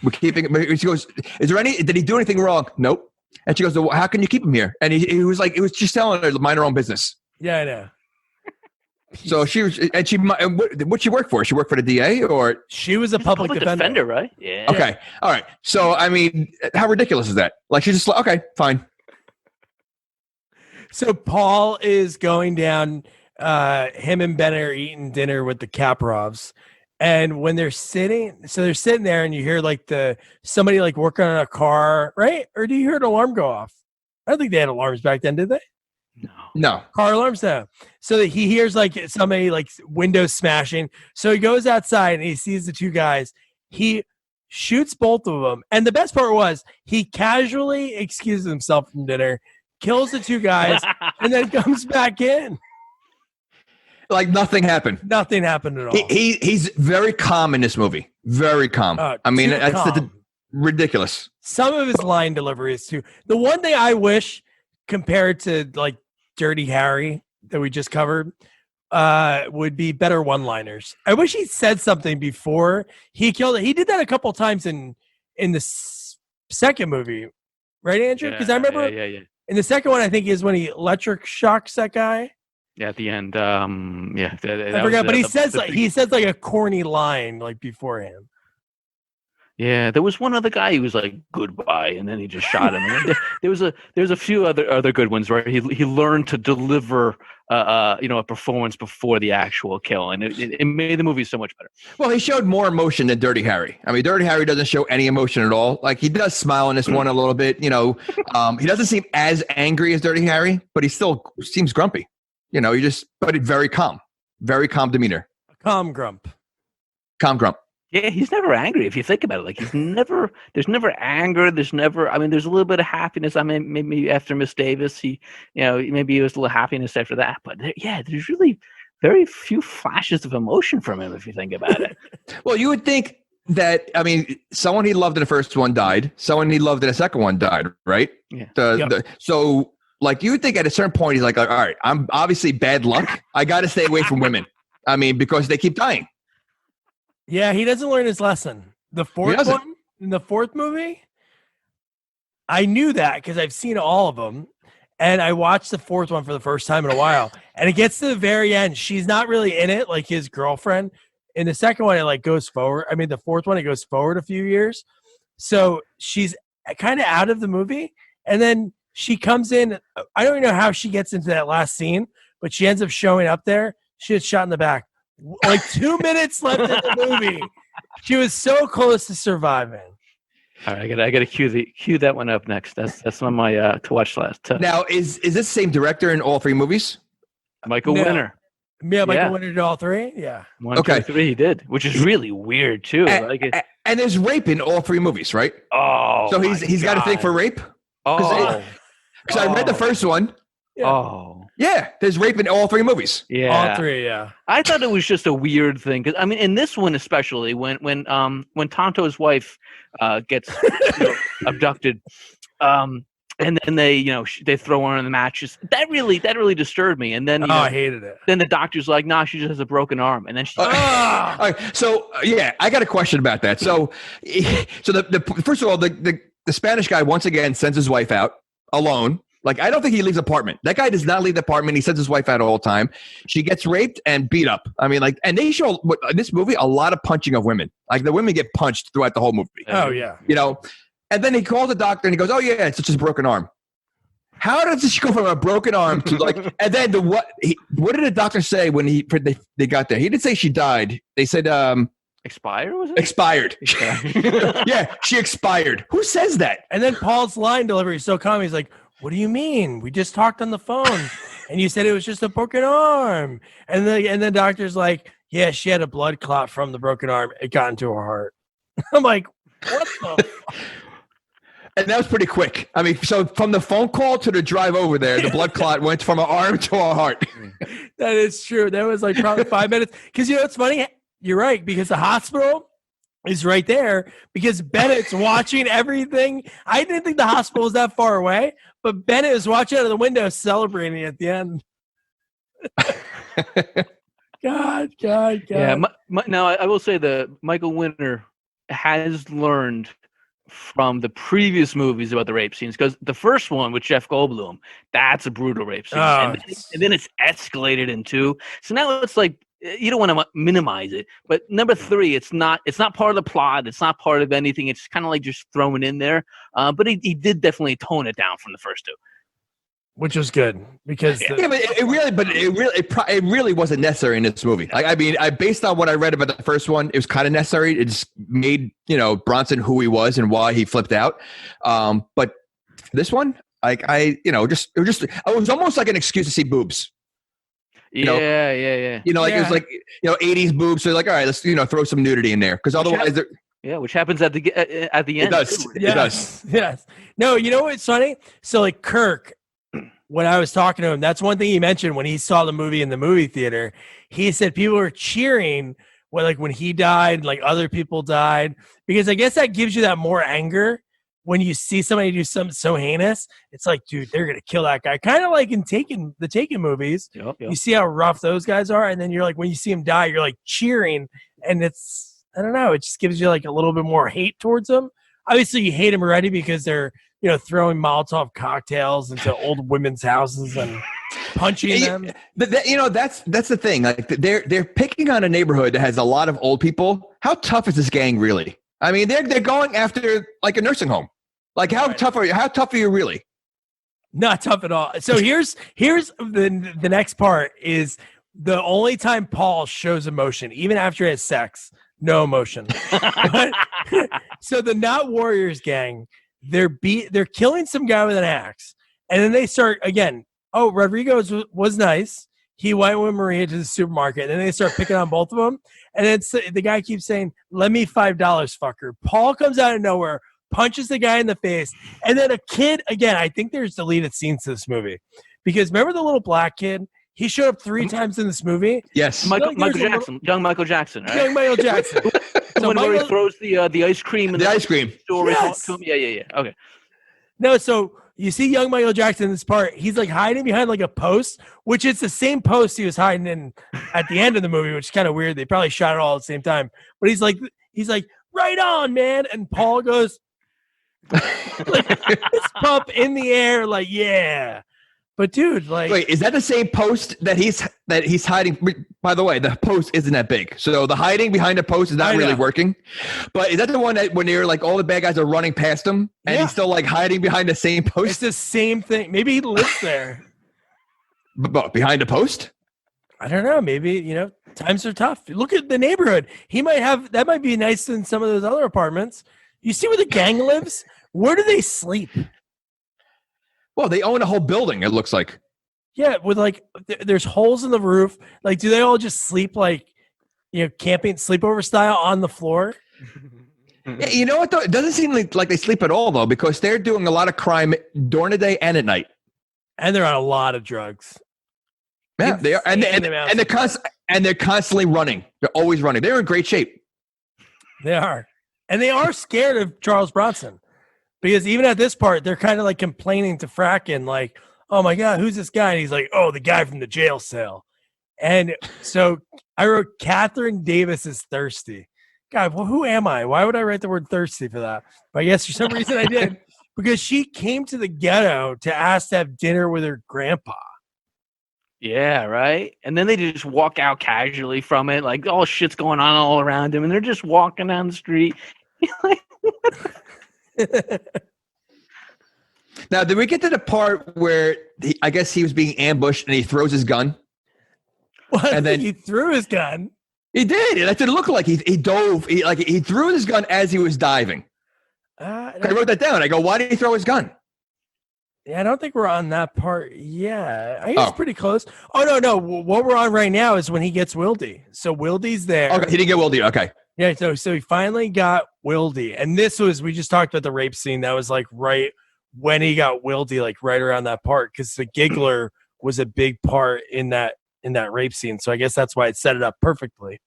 S3: We're keeping. She goes, did he do anything wrong? Nope. And she goes, well, how can you keep him here? And he was like, it was just telling her to mind her own business.
S2: Yeah, I know.
S3: So what'd she work for? She worked for the DA or?
S2: She was a public defender,
S4: right? Yeah.
S3: Okay. All right. So, I mean, how ridiculous is that? Like, she's just like, okay, fine.
S2: So Paul is going down, him and Bennett are eating dinner with the Kaprovs. And when they're sitting there and you hear like somebody like working on a car, right? Or do you hear an alarm go off? I don't think they had alarms back then, did they?
S3: No.
S2: Car alarms, no. So that he hears like somebody like windows smashing. So he goes outside and he sees the two guys. He shoots both of them. And the best part was he casually excuses himself from dinner, kills the two guys, and then comes back in.
S3: Like nothing happened.
S2: Nothing happened at all.
S3: He's very calm in this movie. Very calm. I mean, that's ridiculous.
S2: Some of his line deliveries too. The one thing I wish, compared to like Dirty Harry that we just covered, would be better one-liners. I wish he said something before he killed it. He did that a couple times in the second movie, right, Andrew? Because I remember in the second one, I think is when he electric shocks that guy.
S4: Yeah, at the end.
S2: I forgot, but he says like a corny line like beforehand.
S4: Yeah, there was one other guy who was like goodbye, and then he just shot him. And there was a few other good ones where he learned to deliver a performance before the actual kill, and it made the movie so much better.
S3: Well, he showed more emotion than Dirty Harry. I mean, Dirty Harry doesn't show any emotion at all. Like he does smile in this one a little bit. He doesn't seem as angry as Dirty Harry, but he still seems grumpy. But very calm demeanor.
S2: Calm grump.
S4: Yeah, he's never angry if you think about it. Like there's never anger. There's a little bit of happiness. I mean, maybe after Miss Davis, maybe it was a little happiness after that. But there's really very few flashes of emotion from him if you think about it.
S3: Well, you would think that, I mean, someone he loved in the first one died. Someone he loved in the second one died, right?
S4: Yeah.
S3: So, like, you would think at a certain point, he's like, all right, I'm obviously bad luck. I got to stay away from women. I mean, because they keep dying.
S2: Yeah, he doesn't learn his lesson. The fourth one, in the fourth movie, I knew that because I've seen all of them. And I watched the fourth one for the first time in a while. And it gets to the very end. She's not really in it, like his girlfriend. In the second one, it like goes forward. I mean, the fourth one, it goes forward a few years. So she's kind of out of the movie. And then she comes in. I don't even know how she gets into that last scene, but she ends up showing up there. She gets shot in the back. Like 2 minutes left in the movie. She was so close to surviving.
S4: All right, I gotta cue that one up next. That's on my to watch list.
S3: Now, is this the same director in all three movies?
S4: Michael Winner.
S2: Yeah, Michael Winner did all three. Yeah.
S4: 1, 2, 3, he did, which is really weird too.
S3: And there's rape in all three movies, right?
S4: Oh,
S3: so he's got a thing for rape.
S4: Oh,
S3: because I read the first one.
S2: Yeah.
S4: Oh,
S3: yeah. There's rape in all three movies.
S4: Yeah,
S2: all three. Yeah.
S4: I thought it was just a weird thing because I mean, in this one especially, when Tonto's wife gets abducted, and then they they throw her on the mattress. That really disturbed me. And then
S2: I hated it.
S4: Then the doctor's like, "Nah, she just has a broken arm," and then she.
S3: All right. So I got a question about that. So the first of all, the Spanish guy once again sends his wife out alone. Like, I don't think he leaves the apartment. That guy does not leave the apartment. He sends his wife out all the time. She gets raped and beat up. I mean, like, and they show in this movie a lot of punching of women. Like, the women get punched throughout the whole movie.
S2: Oh, yeah.
S3: And then he calls the doctor and he goes, "Oh, yeah, it's just a broken arm." How does she go from a broken arm to like, and then what did the doctor say when they got there? He didn't say she died. They said,
S4: expired, was it?
S3: Expired. Yeah, she expired. Who says that?
S2: And then Paul's line delivery is so calm. He's like, "What do you mean? We just talked on the phone, and you said it was just a broken arm." And the doctor's like, "Yeah, she had a blood clot from the broken arm. It got into her heart." I'm like, what the?
S3: And that was pretty quick. I mean, so from the phone call to the drive over there, the blood clot went from her arm to her heart.
S2: That is true. That was like probably 5 minutes. Because it's funny. You're right. Because the hospital is right there. Because Bennett's watching everything. I didn't think the hospital was that far away, but Bennett was watching out of the window, celebrating at the end. God.
S4: Yeah. Now I will say that Michael Winner has learned from the previous movies about the rape scenes, because the first one with Jeff Goldblum, that's a brutal rape scene, and then it's escalated in 2. So now it's like, you don't want to minimize it, but number 3, it's not part of the plot, it's not part of anything, it's kind of like just thrown in there. But he did definitely tone it down from the first 2.
S2: Which was good because
S3: but it really wasn't necessary in this movie. Like, I mean, based on what I read about the first one, it was kind of necessary. It just made Bronson who he was and why he flipped out. But this one, like, it was almost like an excuse to see boobs.
S4: Yeah.
S3: It was like 80s boobs. So like, all right, let's throw some nudity in there because otherwise,
S4: which happens at the end.
S3: It does. It does.
S2: Yes. No, you know what's funny? So like Kirk. When I was talking to him, that's one thing he mentioned when he saw the movie in the movie theater. He said people were cheering when he died, like other people died, because I guess that gives you that more anger when you see somebody do something so heinous. It's like, dude, they're gonna kill that guy. Kind of like in the Taken movies. Yep. You see how rough those guys are, and then you're like, when you see him die, you're like cheering, and it's, I don't know, it just gives you like a little bit more hate towards them. Obviously, you hate them already because they're throwing Molotov cocktails into old women's houses and punching them.
S3: But that's the thing. Like, they're picking on a neighborhood that has a lot of old people. How tough is this gang really? I mean, they're going after like a nursing home. Like, how tough are you? How tough are you really?
S2: Not tough at all. So here's the next part is the only time Paul shows emotion, even after he has sex, no emotion. So the Not Warriors gang. They're killing some guy with an axe, and then they start again. Oh, Rodrigo was nice. He went with Maria to the supermarket, and then they start picking on both of them. And then the guy keeps saying, "Let me $5, fucker." Paul comes out of nowhere, punches the guy in the face, and then a kid again. I think there's deleted scenes to this movie because remember the little black kid? He showed up 3 times in this movie.
S3: Yes.
S4: Michael
S2: there's a little-
S4: Jackson, young Michael Jackson, right?
S2: Young Michael Jackson.
S4: The one where he throws the ice cream in
S3: The ice cream.
S4: store
S2: Yes.
S4: to him. Yeah. Okay.
S2: No, so you see young Michael Jackson in this part. He's like hiding behind like a post, which is the same post he was hiding in at the end of the movie, which is kind of weird. They probably shot it all at the same time. But he's like, right on, man. And Paul goes, like, fist pump in the air, like, yeah. But dude, like,
S3: Wait, is that the same post that he's hiding? By the way, the post isn't that big, so the hiding behind the post is not really working. But is that the one that when you're like all the bad guys are running past him and he's still like hiding behind the same
S2: it's
S3: post?
S2: the same thing. Maybe he lives there.
S3: But behind the post?
S2: I don't know. Maybe, times are tough. Look at the neighborhood. That might be nicer than some of those other apartments. You see where the gang lives? Where do they sleep?
S3: Well, they own a whole building. It looks like.
S2: Yeah, with like, there's holes in the roof. Like, do they all just sleep like, camping sleepover style on the floor?
S3: Yeah, you know what though? It doesn't seem like they sleep at all though, because they're doing a lot of crime during the day and at night.
S2: And they're on a lot of drugs.
S3: Yeah, they are, and they're constantly running. They're always running. They're in great shape.
S2: They are, and they are scared of Charles Bronson, because even at this part, they're kind of like complaining to Fracken, like, "Oh my God, who's this guy?" And he's like, "Oh, the guy from the jail cell." And so I wrote, "Catherine Davis is thirsty." God, well, who am I? Why would I write the word thirsty for that? But I guess for some reason I did, because she came to the ghetto to ask to have dinner with her grandpa.
S4: Yeah, right. And then they just walk out casually from it, like all shit's going on all around him, and they're just walking down the street.
S3: Now, did we get to the part where I guess he was being ambushed and he throws his gun?
S2: Well,
S3: And then
S2: he threw his gun.
S3: he did. That didn't look like he dove. He threw his gun as he was diving. I wrote that down. I go, why did he throw his gun?
S2: Yeah, I don't think we're on that part. Yeah, I think it's pretty close. Oh, no. What we're on right now is when he gets Wildy. So Wildy's there.
S3: Okay, he didn't get Wildy. Okay.
S2: Yeah, so he finally got Wildy. And this was, we just talked about the rape scene. That was like right when he got Wildy, like right around that part, because the giggler was a big part in that rape scene. So I guess that's why it set it up perfectly.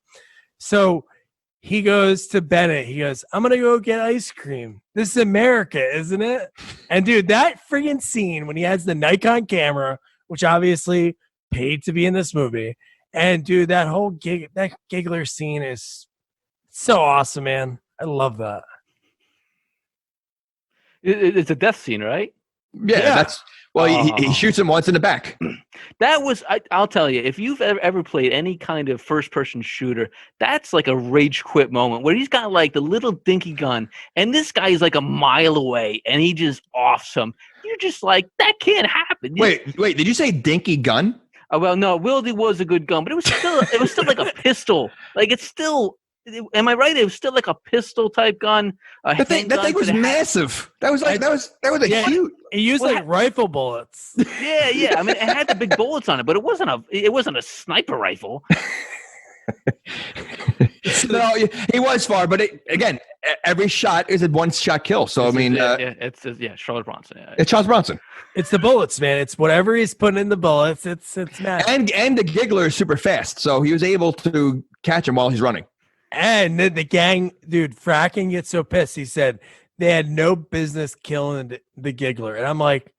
S2: So he goes to Bennett. He goes, "I'm going to go get ice cream. This is America, isn't it?" And dude, that friggin' scene when he has the Nikon camera, which obviously paid to be in this movie. And dude, that whole that giggler scene is so awesome, man. I love that.
S4: It's a death scene, right?
S3: Yeah. That's he shoots him once in the back.
S4: That was, I'll tell you, if you've ever played any kind of first-person shooter, that's like a rage quit moment where he's got like the little dinky gun, and this guy is like a mile away, and he just offs him. You're just like, that can't happen.
S3: Wait, did you say dinky gun?
S4: Oh, well, no, Wildy was a good gun, but it was still like a pistol. Like it's still. Am I right? It was still like a pistol type gun.
S3: That thing was massive. That was a huge.
S2: He used like rifle bullets.
S4: Yeah. I mean, it had the big bullets on it, but it wasn't a sniper rifle.
S3: No, he was far, but again, every shot is a one-shot kill. So
S4: it's Charles Bronson. Yeah.
S3: It's Charles Bronson.
S2: It's the bullets, man. It's whatever he's putting in the bullets. It's magic.
S3: And the giggler is super fast, so he was able to catch him while he's running.
S2: And the gang, dude, Fracken gets so pissed. He said they had no business killing the giggler. And I'm like,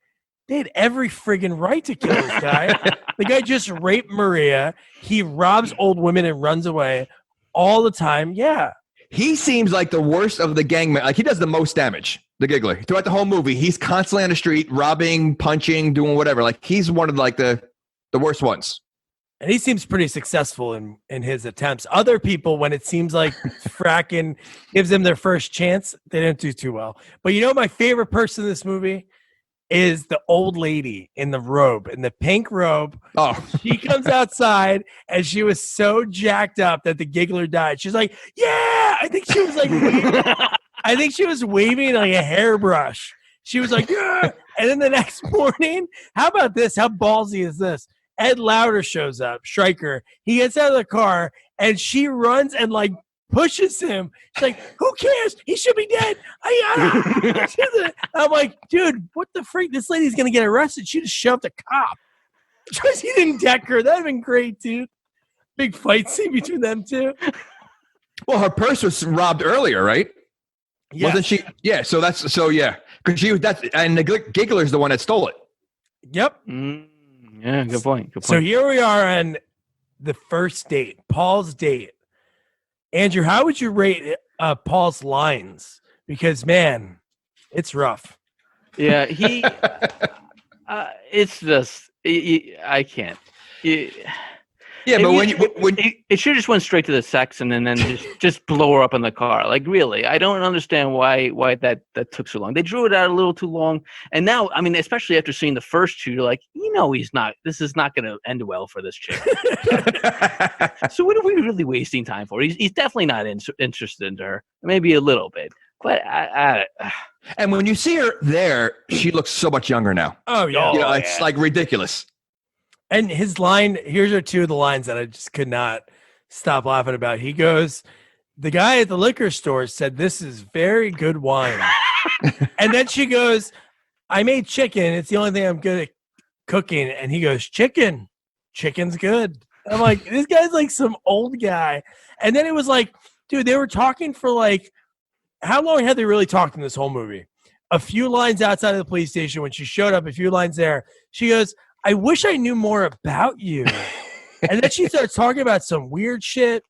S2: they had every friggin' right to kill this guy. The guy just raped Maria. He robs old women and runs away all the time. Yeah.
S3: He seems like the worst of the gang. Like he does the most damage, the giggler. Throughout the whole movie, he's constantly on the street, robbing, punching, doing whatever. Like he's one of like the worst ones.
S2: And he seems pretty successful in his attempts. Other people, when it seems like Fracken gives them their first chance, they don't do too well. But you know, my favorite person in this movie is the old lady in the robe, in the pink robe.
S3: Oh,
S2: she comes outside and she was so jacked up that the giggler died. She's like, "Yeah!" I think she was like, waving like a hairbrush. She was like, "Yeah!" And then the next morning, how about this? How ballsy is this? Ed Lauder shows up, Stryker. He gets out of the car and she runs and like pushes him. She's like, "Who cares? He should be dead." I'm like, dude, what the freak? This lady's gonna get arrested. She just shoved a cop. Tracy and Decker, that'd have been great, dude. Big fight scene between them two.
S3: Well, her purse was robbed earlier, right?
S2: Yes.
S3: Wasn't she? Yeah. So yeah, because she was and the Giggler's the one that stole it.
S2: Yep.
S4: Yeah, good point. Good point.
S2: So here we are on the first date, Paul's date. Andrew, how would you rate Paul's lines? Because man, it's rough.
S4: Yeah, he. It's just I can't.
S3: Yeah, but when
S4: it should have just went straight to the sex and then just blow her up in the car. Like really, I don't understand why that took so long. They drew it out a little too long, and now I mean, especially after seeing the first two, you're like, he's not. This is not going to end well for this chick. So what are we really wasting time for? He's definitely not interested in her. Maybe a little bit, but
S3: and when you see her there, she looks so much younger now.
S2: Oh yeah,
S3: it's like ridiculous.
S2: And his line, here's are two of the lines that I just could not stop laughing about. He goes, the guy at the liquor store said, this is very good wine. And then she goes, I made chicken. It's the only thing I'm good at cooking. And he goes, chicken's good. I'm like, this guy's like some old guy. And then it was like, dude, they were talking for like, how long had they really talked in this whole movie? A few lines outside of the police station when she showed up, a few lines there. She goes, I wish I knew more about you. And then she starts talking about some weird shit.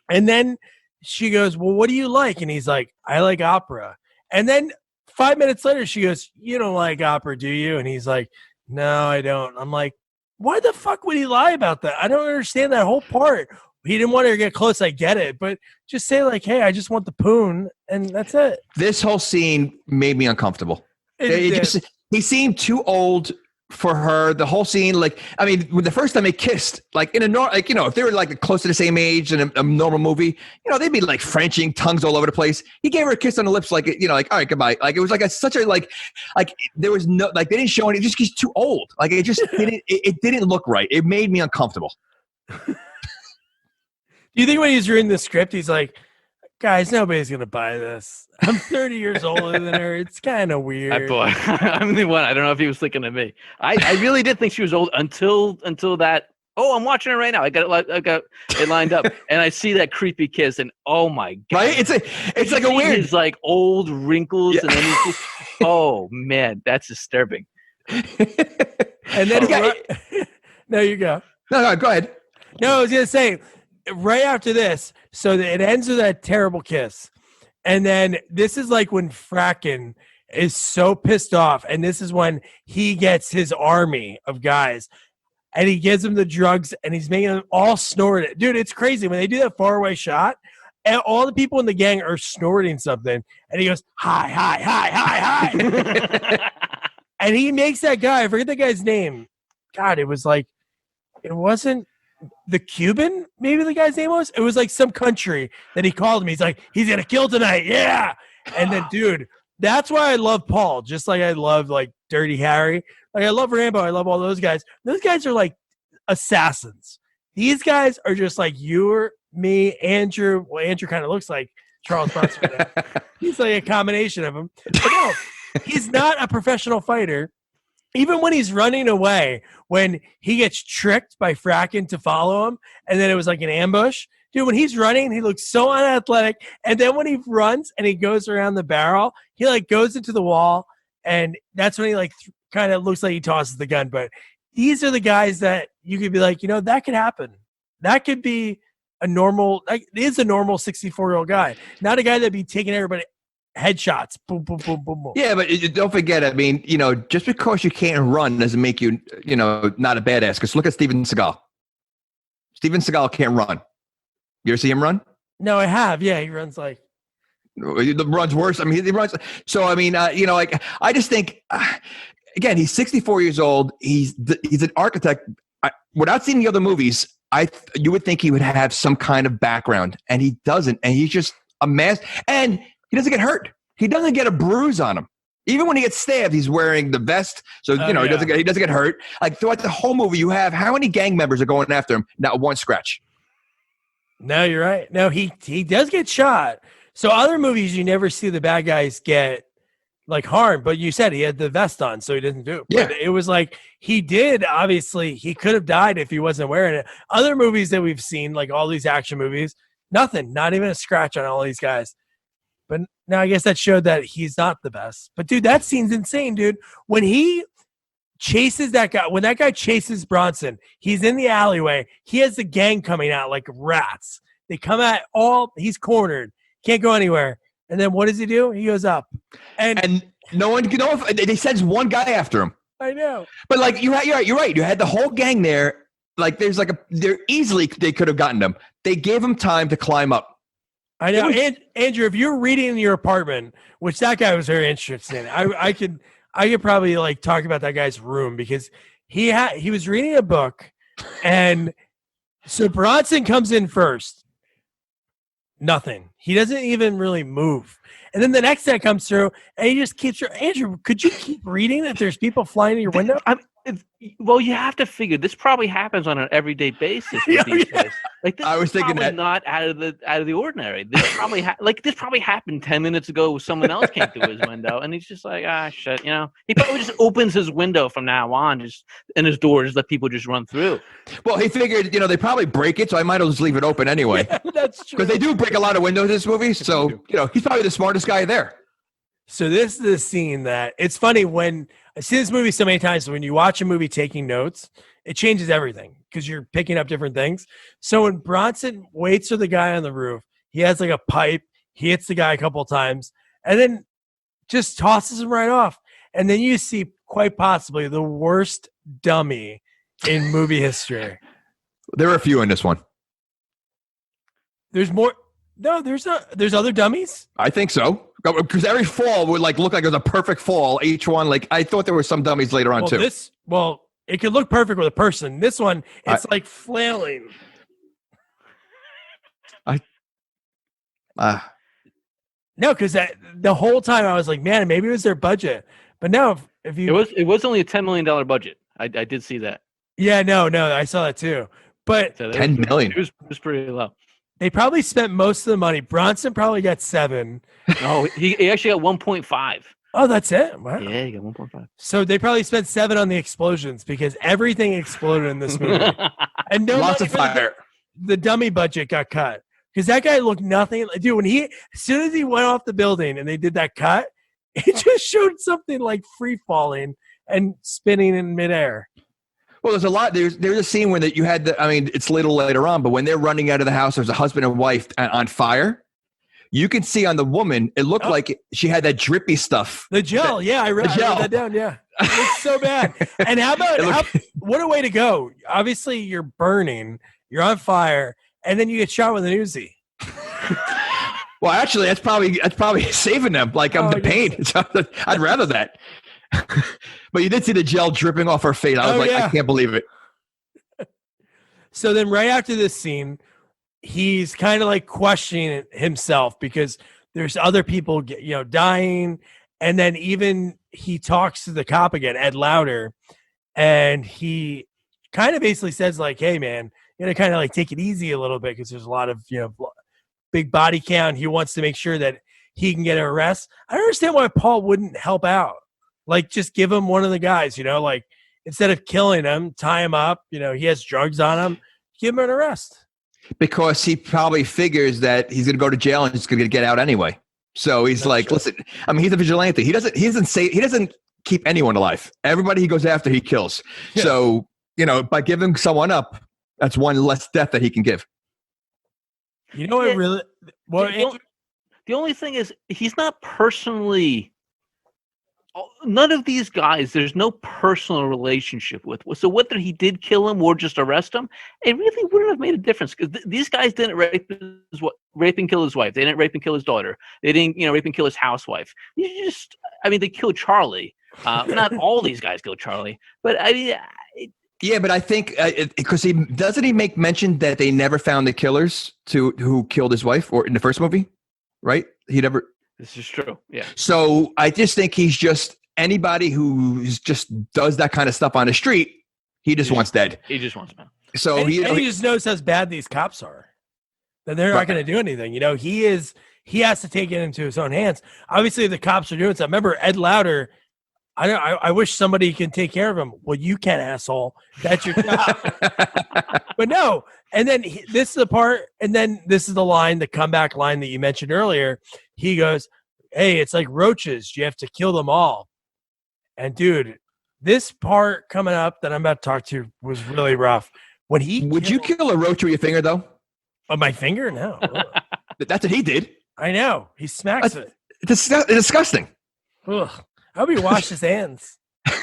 S2: And then she goes, well, what do you like? And he's like, I like opera. And then 5 minutes later, she goes, you don't like opera, do you? And he's like, no, I don't. I'm like, why the fuck would he lie about that? I don't understand that whole part. He didn't want her to get close. I get it. But just say like, hey, I just want the poon. And that's it.
S3: This whole scene made me uncomfortable. He seemed too old for her. The whole scene, like, I mean, when the first time they kissed, like in a if they were like close to the same age in a normal movie, they'd be like Frenching, tongues all over the place. He gave her a kiss on the lips, like, like, all right, goodbye. Like it was like such a like there was no, like they didn't show any. Just he's too old. Like it just didn't. It didn't look right. It made me uncomfortable.
S2: Do you think when he's reading the script, he's like, guys, nobody's going to buy this. I'm 30 years older than her. It's kind of weird.
S4: I'm the one. I don't know if he was thinking of me. I really did think she was old until that. Oh, I'm watching it right now. I got it lined up, and I see that creepy kiss, and oh my god!
S3: Right? It's like a weird.
S4: His like old wrinkles, and then he's just. Oh man, that's disturbing.
S2: And then no, you go.
S3: No, go ahead.
S2: No, I was gonna say right after this. So it ends with that terrible kiss. And then this is like when Fracken is so pissed off. And this is when he gets his army of guys and he gives them the drugs and he's making them all snort it. Dude, it's crazy. When they do that far away shot, and all the people in the gang are snorting something. And he goes, hi, hi, hi, hi, hi. And he makes that guy, I forget the guy's name. God, it wasn't the Cuban, maybe the guy's name was. It was like some country that he called him. He's like, he's gonna kill tonight, yeah. And then, dude, that's why I love Paul. Just like I love like Dirty Harry. Like I love Rambo. I love all those guys. Those guys are like assassins. These guys are just like you, me, Andrew. Well, Andrew kind of looks like Charles Bronson. He's like a combination of them. But no, he's not a professional fighter. Even when he's running away, when he gets tricked by Fracken to follow him, and then it was like an ambush. Dude, when he's running, he looks so unathletic. And then when he runs and he goes around the barrel, he like goes into the wall, and that's when he like kind of looks like he tosses the gun. But these are the guys that you could be like, that could happen. That could be a normal, like, it is a normal 64-year-old guy, not a guy that'd be taking everybody headshots. Boom, boom, boom, boom, boom.
S3: Yeah, but don't forget, I mean, just because you can't run doesn't make you, not a badass. Because look at Steven Seagal. Steven Seagal can't run. You ever see him run?
S2: No, I have. Yeah, he runs like.
S3: The runs worse. I mean, he runs. So, I mean, like, I just think, again, he's 64 years old. He's an architect. Without seeing the other movies, you would think he would have some kind of background, and he doesn't. And he's just a mess. And he doesn't get hurt. He doesn't get a bruise on him. Even when he gets stabbed, he's wearing the vest, so he doesn't get hurt. Like throughout the whole movie, you have how many gang members are going after him? Not one scratch.
S2: No, you're right. No, he does get shot. So other movies, you never see the bad guys get like harm, but you said he had the vest on, so he didn't do it.
S3: Yeah.
S2: But it was like he did. Obviously, he could have died if he wasn't wearing it. Other movies that we've seen, like all these action movies, nothing, not even a scratch on all these guys. But now I guess that showed that he's not the best. But dude, that scene's insane, dude. When he chases that guy, when that guy chases Bronson, he's in the alleyway. He has the gang coming out like rats. They come at he's cornered, can't go anywhere. And then what does he do? He goes up. And
S3: no one can know if they sends one guy after him.
S2: I know.
S3: But like you're right. You had the whole gang there. Like they could have gotten them. They gave him time to climb up.
S2: I know. Andrew, if you're reading in your apartment, which that guy was very interested in, I could probably like talk about that guy's room because he was reading a book, and so Bronson comes in first. Nothing. He doesn't even really move. And then the next guy comes through, and he just keeps. Andrew, could you keep reading if there's people flying in your window?
S4: Well, you have to figure this probably happens on an everyday basis with these guys. Like this
S3: I was
S4: is
S3: thinking
S4: probably
S3: that.
S4: not out of the ordinary. This probably this probably happened 10 minutes ago. Someone else came through his window, and he's just like, shit. He probably just opens his window from now on, and his door, just let people just run through.
S3: Well, he figured, they probably break it, so I might as well just leave it open anyway.
S2: Yeah, that's true.
S3: Because they do break a lot of windows in this movie, so he's probably the smartest guy there.
S2: So this is the scene that it's funny when I see this movie so many times. When you watch a movie taking notes, it changes everything because you're picking up different things. So when Bronson waits for the guy on the roof, he has like a pipe. He hits the guy a couple of times and then just tosses him right off. And then you see quite possibly the worst dummy in movie history.
S3: There are a few in this one.
S2: There's more. No, there's other dummies.
S3: I think so. Because every fall would look like it was a perfect fall. Each one, I thought there were some dummies later on too.
S2: It could look perfect with a person. This one, it's like flailing. No, because the whole time I was like, man, maybe it was their budget. But no, if you
S4: it was only a $10 million budget. I did see that.
S2: Yeah, no, I saw that too. But
S4: So
S3: $10 million.
S4: It was pretty low.
S2: They probably spent most of the money. Bronson probably got 7.
S4: No, he actually got 1.5.
S2: Oh, that's it? Wow.
S4: Yeah, he got 1.5.
S2: So they probably spent 7 on the explosions because everything exploded in this movie. And no
S3: Lots
S2: money
S3: of
S2: for
S3: fire.
S2: the dummy budget got cut. Because that guy looked nothing. Dude, as soon as he went off the building and they did that cut, it just showed something like free falling and spinning in midair.
S3: Well, there's a lot. There's a scene when you had it's a little later on, but when they're running out of the house, there's a husband and wife on fire. You can see on the woman, it looked like she had that drippy stuff.
S2: The gel. I wrote that down. Yeah. It looks so bad. And what a way to go. Obviously, you're burning, you're on fire, and then you get shot with an Uzi.
S3: Well, actually, that's probably saving them. The pain. I'd rather that. But you did see the gel dripping off her face. I was I can't believe it.
S2: So then right after this scene, he's kind of like questioning himself because there's other people dying. And then even he talks to the cop again, Ed Lauder, and he kind of basically says hey, man, you got to kind of take it easy a little bit because there's a lot of, big body count. He wants to make sure that he can get an arrest. I don't understand why Paul wouldn't help out. Just give him one of the guys, instead of killing him, tie him up. He has drugs on him. Give him an arrest. Because
S3: he probably figures that he's going to go to jail and he's going to get out anyway. So he's listen, he's a vigilante. He doesn't keep anyone alive. Everybody he goes after, he kills. Yeah. So, by giving someone up, that's one less death that he can give.
S2: The
S4: only thing is he's not personally. None of these guys, there's no personal relationship with. So whether he did kill him or just arrest him, it really wouldn't have made a difference because these guys didn't rape and kill his wife. They didn't rape and kill his daughter. They didn't, rape and kill his housewife. They killed Charlie. Not all these guys killed Charlie, but
S3: yeah, but I think because he make mention that they never found the killers who killed his wife or in the first movie, right? He never.
S4: This is true. Yeah.
S3: So I just think he's just anybody who just does that kind of stuff on the street. He just wants dead.
S4: He just wants man.
S3: So
S2: he just knows how bad these cops are. That they're not going to do anything. he has to take it into his own hands. Obviously, the cops are doing stuff. Remember, Ed Lauder, I wish somebody can take care of him. Well, you can, asshole. That's your job. But no. And then this is the part, and then this is the line, the comeback line that you mentioned earlier. He goes, hey, it's like roaches. You have to kill them all. And dude, this part coming up that I'm about to talk to was really rough. When he
S3: Would you kill a roach with your finger, though?
S2: Oh, my finger? No.
S3: That's what he did.
S2: I know. He smacks it.
S3: It's disgusting.
S2: Ugh. I hope he washed his hands. He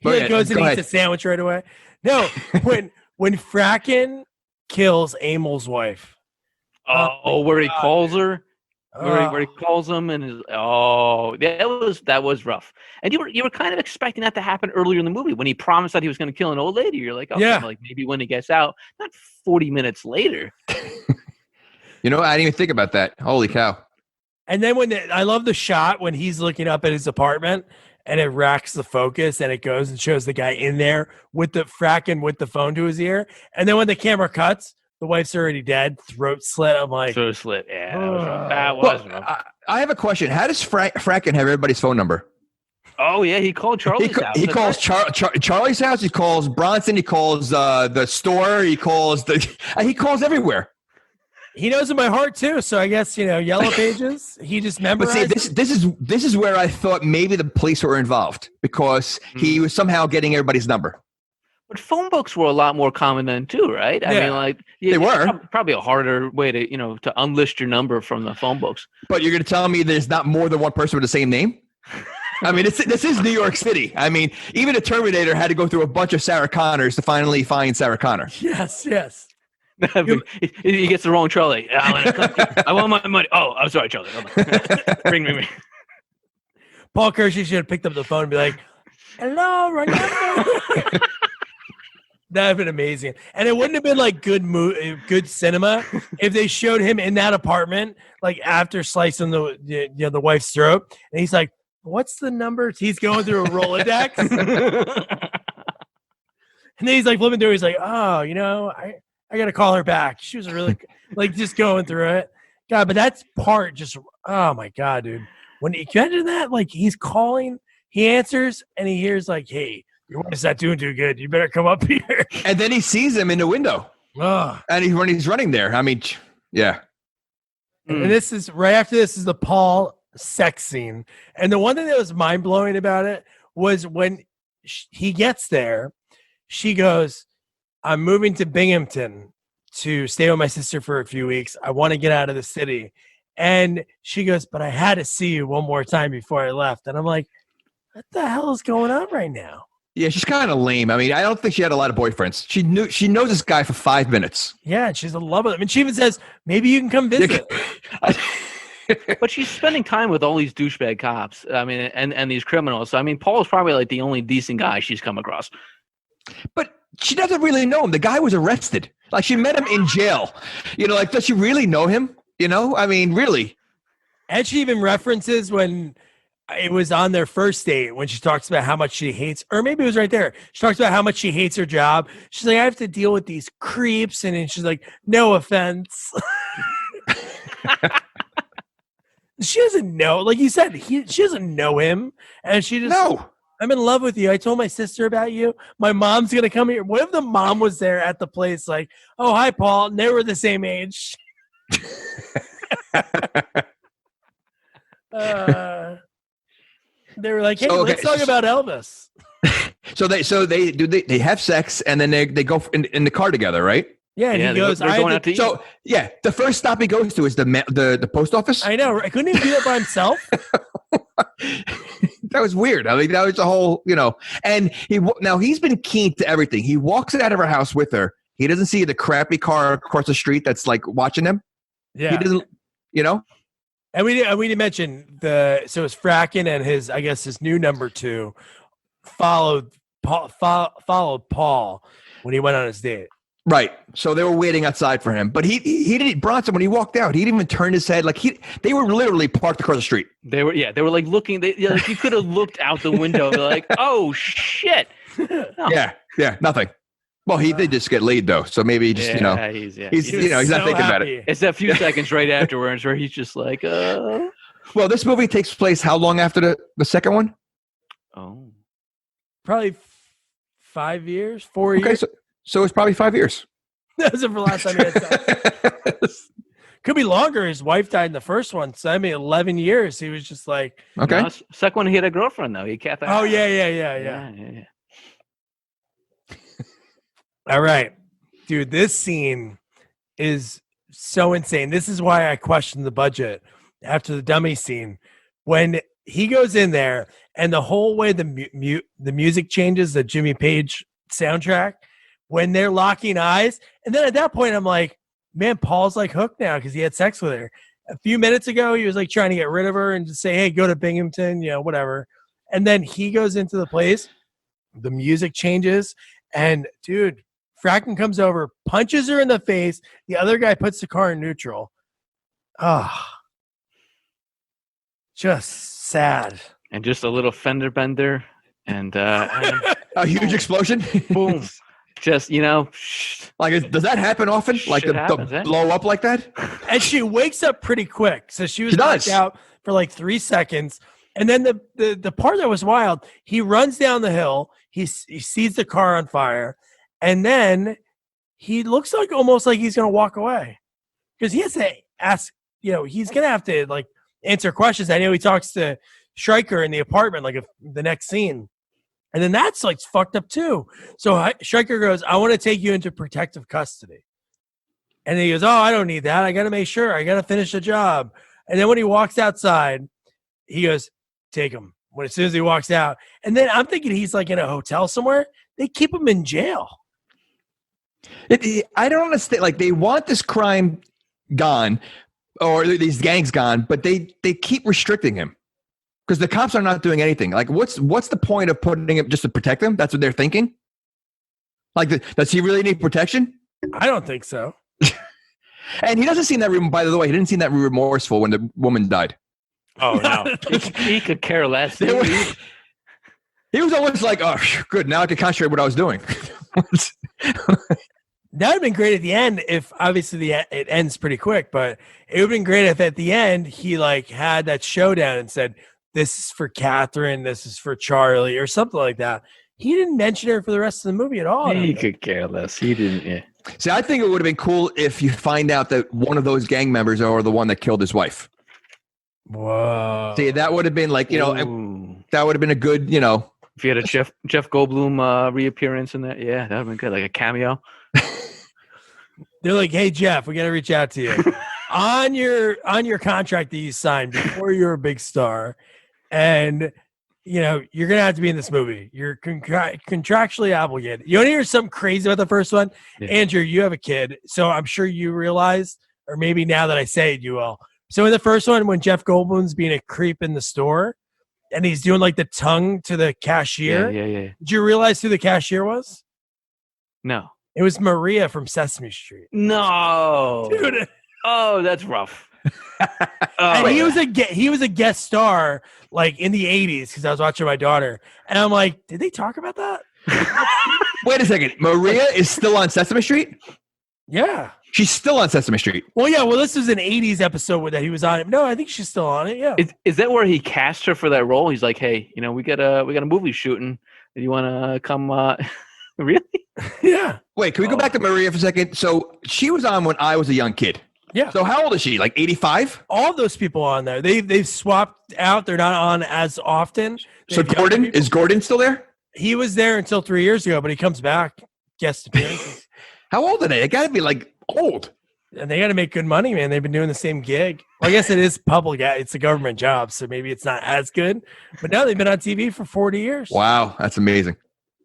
S3: Go
S2: goes and
S3: ahead.
S2: eats a sandwich right away. No, when Fracken kills Amel's wife.
S4: Where he calls her, where he calls him, and that was rough. And you were kind of expecting that to happen earlier in the movie when he promised that he was going to kill an old lady. You're like, okay, like maybe when he gets out, not 40 minutes later.
S3: You know, I didn't even think about that. Holy cow!
S2: And then I love the shot when he's looking up at his apartment. And it racks the focus, and it goes and shows the guy in there with the Fracken with the phone to his ear. And then when the camera cuts, the wife's already dead, throat slit. I'm like,
S4: throat slit. Yeah, that was rough.
S3: I have a question. How does Fracken have everybody's phone number?
S4: Oh yeah, he called Charlie's house.
S3: He calls Charlie's house. He calls Bronson. He calls the store. He calls he calls everywhere.
S2: He knows in my heart too, so I guess Yellow Pages. He just memorized.
S3: But see, this is where I thought maybe the police were involved because he was somehow getting everybody's number.
S4: But phone books were a lot more common then too, right? I mean, like
S3: they were
S4: probably a harder way to to unlist your number from the phone books.
S3: But you're going to tell me there's not more than one person with the same name? I mean, this is New York City. I mean, even a Terminator had to go through a bunch of Sarah Connors to finally find Sarah Connor.
S2: Yes.
S4: He gets the wrong Charlie. I want my money. Oh, I'm sorry, Charlie. Ring.
S2: Paul Kersey should have picked up the phone and be like, hello, remember? That would have been amazing. And it wouldn't have been like good cinema if they showed him in that apartment, like after slicing the wife's throat. And he's like, what's the number? He's going through a Rolodex. And then he's like flipping through. He's like, oh, I got to call her back. She was really like just going through it. God, but that's part just, oh my God, dude. When you get into that, like he's calling, he answers and he hears like, hey, your wife's not doing too good. You better come up here.
S3: And then he sees him in the window. And when he's running there, I mean, yeah.
S2: And this is right after this is the Paul sex scene. And the one thing that was mind blowing about it was when he gets there, she goes, I'm moving to Binghamton to stay with my sister for a few weeks. I want to get out of the city. And she goes, but I had to see you one more time before I left. And I'm like, what the hell is going on right now?
S3: Yeah, she's kind of lame. I mean, I don't think she had a lot of boyfriends. She knows this guy for 5 minutes.
S2: Yeah, and she's in love with him. And she even says, maybe you can come visit.
S4: But she's spending time with all these douchebag cops. I mean, and these criminals. So, I mean, Paul's probably like the only decent guy she's come across.
S3: But she doesn't really know him. The guy was arrested. Like, she met him in jail. Like, does she really know him? I mean, really.
S2: And she even references when it was on their first date when she talks about how much she hates, or maybe it was right there. She talks about how much she hates her job. She's like, I have to deal with these creeps. And then she's like, no offense. She doesn't know. Like you said, she doesn't know him. And she just,
S3: no.
S2: I'm in love with you. I told my sister about you. My mom's going to come here. What if the mom was there at the place like, oh, hi, Paul. And they were the same age. They were like, hey, let's talk about Elvis.
S3: So they have sex and then they go in the car together, right?
S2: Yeah, and he goes,
S4: they're going out to eat.
S3: So yeah, the first stop he goes to is the post office.
S2: I know. Couldn't he do it by himself?
S3: That was weird. I mean, that was a whole, and he's been keen to everything. He walks out of her house with her. He doesn't see the crappy car across the street that's like watching him.
S2: Yeah.
S3: He doesn't,
S2: And we didn't mention so it's Fracken and his new number 2 followed Paul when he went on his date.
S3: Right. So they were waiting outside for him, but he didn't. Bronson, when he walked out, he didn't even turn his head. Like they were literally parked across the street.
S4: They were like looking. Like you could have looked out the window, like, oh shit.
S3: No. Yeah, nothing. Well, he did just get laid though, so maybe he just he's
S2: He was
S3: not thinking about
S2: happy.
S3: it.
S4: It's that few seconds right afterwards where he's just like,
S3: Well, this movie takes place how long after the second one?
S4: oh.
S2: Probably 5 years, 4
S3: Okay,
S2: years.
S3: so it's probably 5 years.
S2: That was the last time he had sex. Could be longer. His wife died in the first one, so 11 years. He was just like,
S3: Okay.
S4: No, second one, he had a girlfriend though. He kept that.
S2: oh yeah.
S4: yeah.
S2: All right, dude. This scene is so insane. This is why I questioned the budget after the dummy scene. When he goes in there and the whole way the music changes, the Jimmy Page soundtrack, when they're locking eyes. And then at that point, I'm like, man, Paul's like hooked now because he had sex with her. A few minutes ago, he was like trying to get rid of her and just say, hey, go to Binghamton, whatever. And then he goes into the place, the music changes, and dude, Fracken comes over, punches her in the face. The other guy puts the car in neutral. Just sad.
S4: And just a little fender bender and
S3: A huge explosion.
S4: boom. Just,
S3: Like, does that happen often? Like
S4: Shit
S3: the
S4: happens, eh?
S3: blow up like that?
S2: And she wakes up pretty quick. So she was
S3: She does.
S2: knocked out for like 3 seconds. And then the part that was wild, he runs down the hill. He sees the car on fire. And then he looks like almost like he's going to walk away. Because he has to ask, he's going to have to like answer questions. I know he talks to Stryker in the apartment, like the next scene. And then that's like fucked up too. So Stryker goes, I want to take you into protective custody. And he goes, oh, I don't need that. I got to make sure. I got to finish the job. And then when he walks outside, he goes, take him. As soon as he walks out. And then I'm thinking he's like in a hotel somewhere. They keep him in jail.
S3: I don't understand. Like, they want this crime gone or these gangs gone, but they keep restricting him. Because the cops are not doing anything. Like, what's the point of putting him just to protect him? That's what they're thinking. Like, does he really need protection?
S2: I don't think so.
S3: And he doesn't seem that. By the way, he didn't seem that remorseful when the woman died.
S4: oh no, he could care less.
S3: He was almost like, oh, good. Now I can concentrate what I was doing.
S2: That would have been great at the end if obviously it ends pretty quick, but it would have been great if at the end he like had that showdown and said, this is for Catherine, this is for Charlie, or something like that. He didn't mention her for the rest of the movie at all.
S4: He could care less. He didn't. Yeah.
S3: See, I think it would have been cool if you find out that one of those gang members are the one that killed his wife.
S2: Whoa.
S3: See, that would have been like,
S4: Ooh.
S3: that would have been a good,
S4: If you had a Jeff Goldblum reappearance in that, yeah, that would have been good, like a cameo.
S2: They're like, hey, Jeff, we got to reach out to you. on your contract that you signed before you're a big star, and you're going to have to be in this movie. You're contractually obligated. You want to hear something crazy about the first one?
S4: Yeah.
S2: Andrew, you have a kid, so I'm sure you realize, or maybe now that I say it, you will. So in the first one, when Jeff Goldblum's being a creep in the store, and he's doing like the tongue to the cashier.
S4: Yeah.
S2: Did you realize who the cashier was?
S4: No.
S2: It was Maria from Sesame Street.
S4: No.
S2: Dude.
S4: Oh, that's rough.
S2: And he was a guest star like in the 80s because I was watching my daughter. And I'm like, did they talk about that?
S3: Wait a second. Maria is still on Sesame Street?
S2: Yeah.
S3: She's still on Sesame Street.
S2: Well, yeah. Well, this was an 80s episode that he was on it. No, I think she's still on it. Yeah.
S4: Is that where he cast her for that role? He's like, hey, we got a movie shooting. Do you want to come? Really?
S2: Yeah.
S3: Wait, can we go back to Maria for a second? So she was on when I was a young kid.
S2: Yeah.
S3: So how old is she? Like 85?
S2: All of those people on there. They've swapped out. They're not on as often.
S3: So
S2: They've
S3: is Gordon still there?
S2: He was there until 3 years ago, but he comes back, guest appearances.
S3: How old are they? They got to be like old.
S2: And they got to make good money, man. They've been doing the same gig. Well, I guess it is public. It's a government job, so maybe it's not as good. But now they've been on TV for 40 years.
S3: Wow, that's amazing.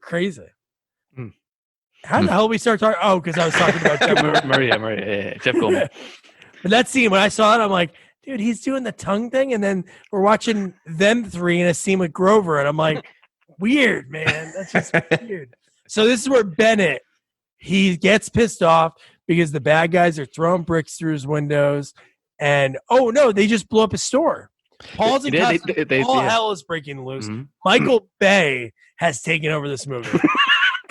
S2: Crazy. How the hell we start talking? Oh, because I was talking about Jeff
S4: Maria, yeah. Jeff Goldblum.
S2: But that scene, when I saw it, I'm like, dude, he's doing the tongue thing. And then we're watching them three in a scene with Grover. And I'm like, weird, man. That's just weird. So this is where Bennett, he gets pissed off because the bad guys are throwing bricks through his windows. And, oh, no, they just blew up his store. Paul's in custody. All hell is breaking loose. Mm-hmm. Michael Bay has taken over this movie.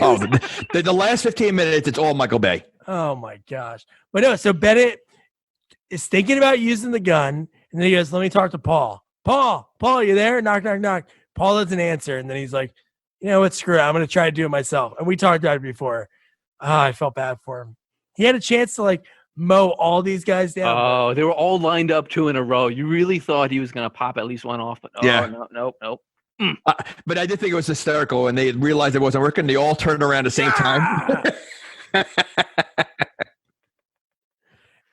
S3: Oh, the last 15 minutes, it's all Michael Bay.
S2: Oh my gosh. But no, so Bennett is thinking about using the gun, and then he goes, let me talk to Paul. Paul, you there? Knock, knock, knock. Paul doesn't answer, and then he's like, you know what, screw it. I'm going to try to do it myself. And we talked about it before. I felt bad for him. He had a chance to like mow all these guys down.
S4: Oh, they were all lined up 2 in a row. You really thought he was going to pop at least one off, but nope.
S3: But I did think it was hysterical, and they realized it wasn't working. They all turned around at the same time.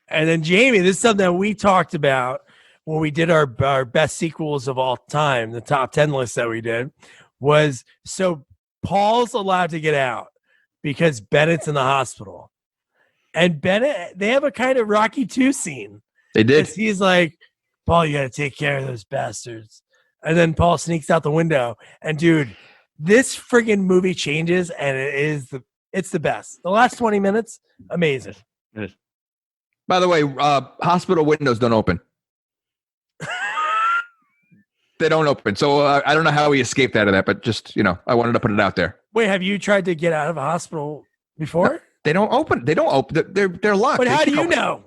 S2: And then Jamie, this is something that we talked about when we did our best sequels of all time, the top 10 list that we did, was so Paul's allowed to get out because Bennett's in the hospital. And Bennett, they have a kind of Rocky 2 scene.
S3: They did.
S2: He's like, Paul, you got to take care of those bastards. And then Paul sneaks out the window. And dude, this friggin' movie changes, and it's the best. The last 20 minutes, amazing.
S3: By the way, hospital windows don't open. They don't open. So I don't know how he escaped out of that, but just, I wanted to put it out there.
S2: Wait, have you tried to get out of a hospital before?
S3: No, they don't open. They don't open. They're locked.
S2: But how do you know?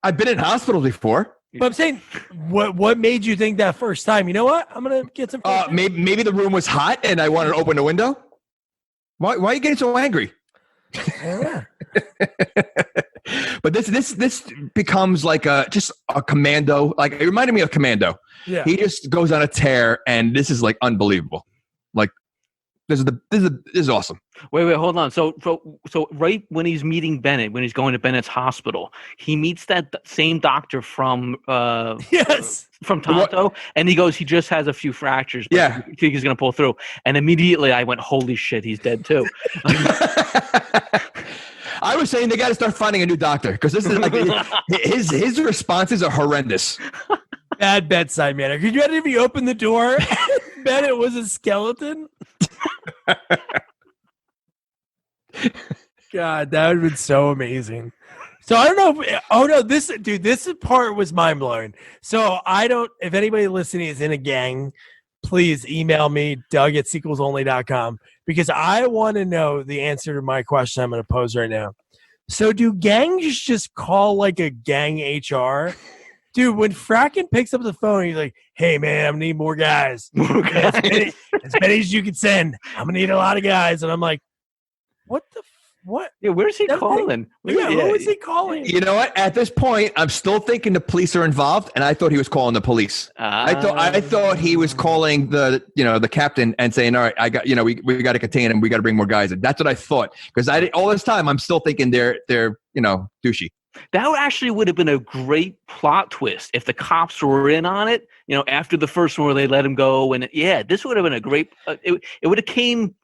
S3: I've been in hospitals before.
S2: But I'm saying, what made you think that first time? You know what? I'm gonna get some.
S3: Maybe the room was hot and I wanted to open the window. Why are you getting so angry?
S2: Yeah.
S3: But this becomes like just a Commando. Like, it reminded me of Commando.
S2: Yeah.
S3: He just goes on a tear, and this is like unbelievable. Like, this is awesome.
S4: Wait, hold on. So right when he's meeting Bennett, when he's going to Bennett's hospital, he meets that same doctor from from Tonto, and he goes, he just has a few fractures. But I think he's going to pull through. And immediately I went, holy shit, he's dead too.
S3: I was saying they got to start finding a new doctor, because this is like his responses are horrendous.
S2: Bad bedside manner. Could you imagine if he opened the door and Bennett was a skeleton? God, that would have been so amazing. So I don't know if, this part was mind blowing. So if anybody listening is in a gang, please email me, Doug@sequelsonly.com, because I want to know the answer to my question I'm going to pose right now. So do gangs just call like a gang HR? Dude, when Fracken picks up the phone, he's like, hey, man, I'm going to need more guys. As many as you can send. I'm going to need a lot of guys. And I'm like, what?
S4: Yeah, where's he calling?
S2: Who is he calling?
S3: You know what? At this point, I'm still thinking the police are involved, and I thought he was calling the police. I thought he was calling the captain and saying, all right, I got, we got to contain him. We got to bring more guys in. That's what I thought. Because all this time, I'm still thinking they're douchey.
S4: That actually would have been a great plot twist if the cops were in on it. After the first one where they let him go, and this would have been a great. It would have came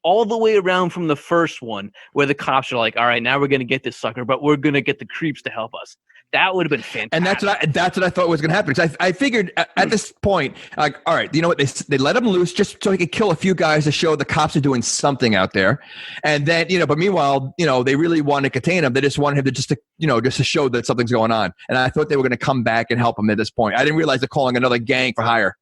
S4: all the way around from the first one, where the cops are like, "All right, now we're going to get this sucker, but we're going to get the creeps to help us." That would have been fantastic.
S3: And that's what I thought was going to happen. Because I figured at this point, like, all right, you know what? They let him loose just so he could kill a few guys to show the cops are doing something out there. And then, but meanwhile, they really want to contain him. They just wanted him to just to show that something's going on. And I thought they were going to come back and help him at this point. I didn't realize they're calling another gang for hire.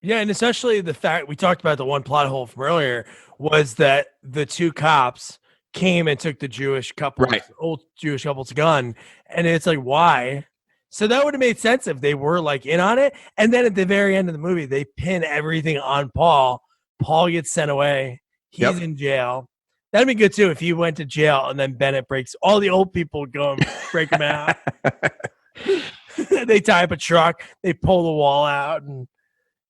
S2: Yeah, and especially the fact we talked about, the one plot hole from earlier was that the two cops came and took the Jewish couple, old Jewish couple's gun, and it's like, why? So that would have made sense if they were like in on it. And then at the very end of the movie, they pin everything on Paul. Paul gets sent away. He's in jail. That'd be good too if he went to jail and then Bennett breaks all the old people go and break him out. They tie up a truck. They pull the wall out, and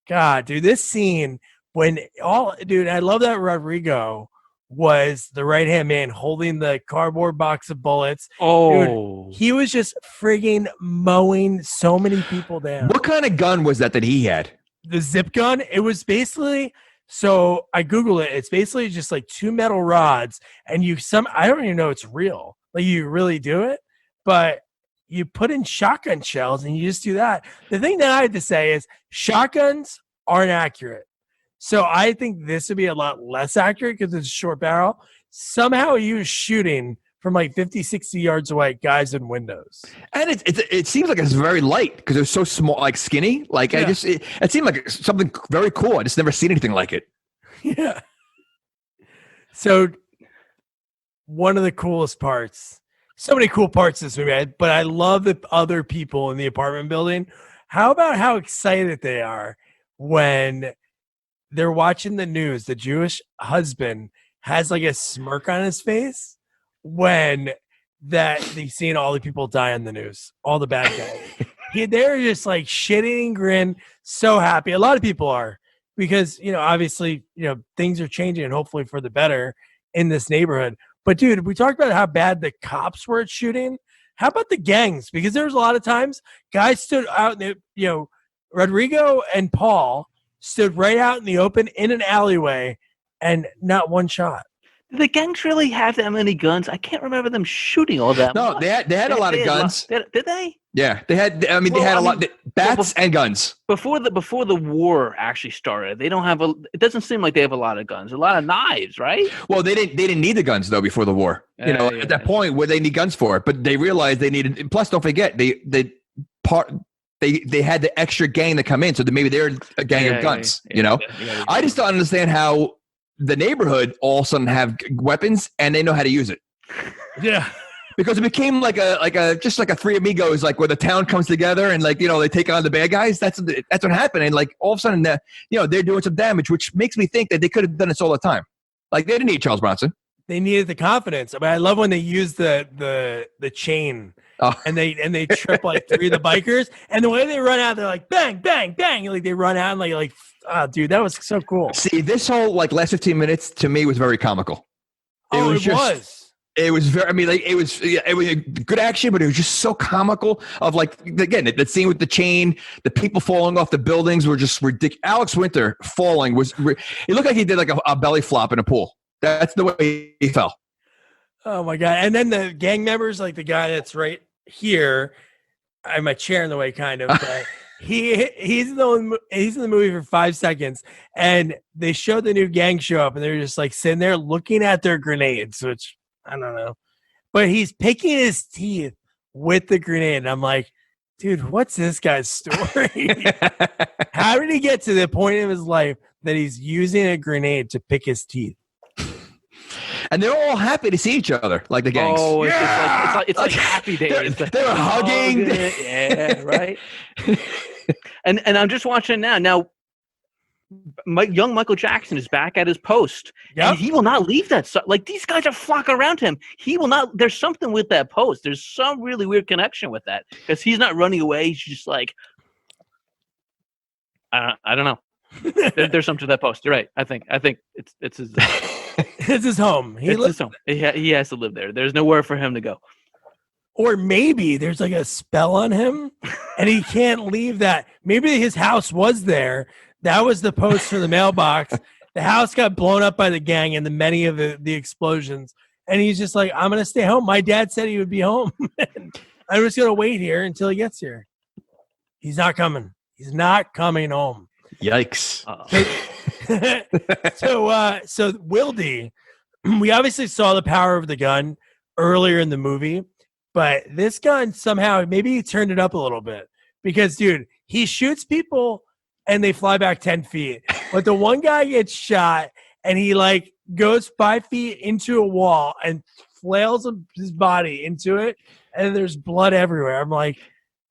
S2: God, dude, this scene I love that Rodrigo was the right-hand man holding the cardboard box of bullets.
S4: Oh.
S2: Dude, he was just frigging mowing so many people down.
S3: What kind of gun was that he had?
S2: The zip gun. It was basically, so I Googled it. It's basically just like two metal rods, and I don't even know it's real. Like, you really do it, but you put in shotgun shells and you just do that. The thing that I had to say is shotguns aren't accurate. So I think this would be a lot less accurate because it's a short barrel. Somehow he was shooting from like 50, 60 yards away, guys in windows.
S3: And it seems like it's very light because it was so small, like skinny. Like, it seemed like something very cool. I just never seen anything like it.
S2: Yeah. So one of the coolest parts. So many cool parts of this movie, but I love the other people in the apartment building. How about how excited they are when they're watching the news? The Jewish husband has like a smirk on his face when that they've seen all the people die in the news, all the bad guys. They're just like shitting and grin, so happy. A lot of people are because, obviously, things are changing and hopefully for the better in this neighborhood. But dude, we talked about how bad the cops were at shooting. How about the gangs? Because there was a lot of times guys stood out in the, Rodrigo and Paul stood right out in the open in an alleyway and not one shot.
S4: Did the gangs really have that many guns? I can't remember them shooting all that much.
S3: No, they had a lot of guns.
S4: Did they?
S3: Yeah, they had. I mean, they had a lot bats and guns.
S4: Before the war actually started, they don't have a. It doesn't seem like they have a lot of guns. A lot of knives, right?
S3: Well, they didn't need the guns though before the war. At that point, where they need guns for it, but they realized they needed. Plus, don't forget they had the extra gang to come in, so maybe they're a gang of guns. I just don't understand how the neighborhood all of a sudden have weapons and they know how to use it.
S2: Yeah.
S3: Because it became like a just like a Three Amigos, like where the town comes together and they take on the bad guys. That's what happened. And like all of a sudden, they're doing some damage, which makes me think that they could have done this all the time. Like they didn't need Charles Bronson.
S2: They needed the confidence. I love when they use the chain and they trip like three of the bikers, and the way they run out, they're like bang, bang, bang. Like they run out and like dude, that was so cool.
S3: See, this whole last 15 minutes to me was very comical.
S2: It was.
S3: It was very. I mean, it was a good action, but it was just so comical. Of again, the scene with the chain, the people falling off the buildings were just ridiculous. Alex Winter falling was. It looked like he did like a belly flop in a pool. That's the way he fell.
S2: Oh my god! And then the gang members, like the guy that's right here, I have my chair in the way, kind of. But he's in the movie for 5 seconds, and they showed the new gang show up, and they're just like sitting there looking at their grenades, which. I don't know. But he's picking his teeth with the grenade. And I'm like, dude, what's this guy's story? How did he get to the point of his life that he's using a grenade to pick his teeth?
S3: And they're all happy to see each other, like the gangs.
S4: Oh, it's like happy days.
S3: They were hugging.
S4: Yeah, right. And I'm just watching it now. Young Michael Jackson is back at his post.
S2: Yep.
S4: And he will not leave that. Like, these guys are flocking around him. He will not. There's something with that post. There's some really weird connection with that because he's not running away. He's just like, I don't know. There's something to that post. You're right. I think it's his.
S2: It's his home.
S4: His home. He has to live there. There's nowhere for him to go.
S2: Or maybe there's like a spell on him and he can't leave that. Maybe his house was there. That was the post for the mailbox. The house got blown up by the gang and many of the explosions. And he's just like, I'm going to stay home. My dad said he would be home. I'm just going to wait here until he gets here. He's not coming. He's not coming home.
S3: Yikes.
S2: So Wildy, we obviously saw the power of the gun earlier in the movie, but this gun somehow, maybe he turned it up a little bit because, dude, he shoots people and they fly back 10 feet. But the one guy gets shot and he like goes 5 feet into a wall and flails his body into it. And there's blood everywhere. I'm like,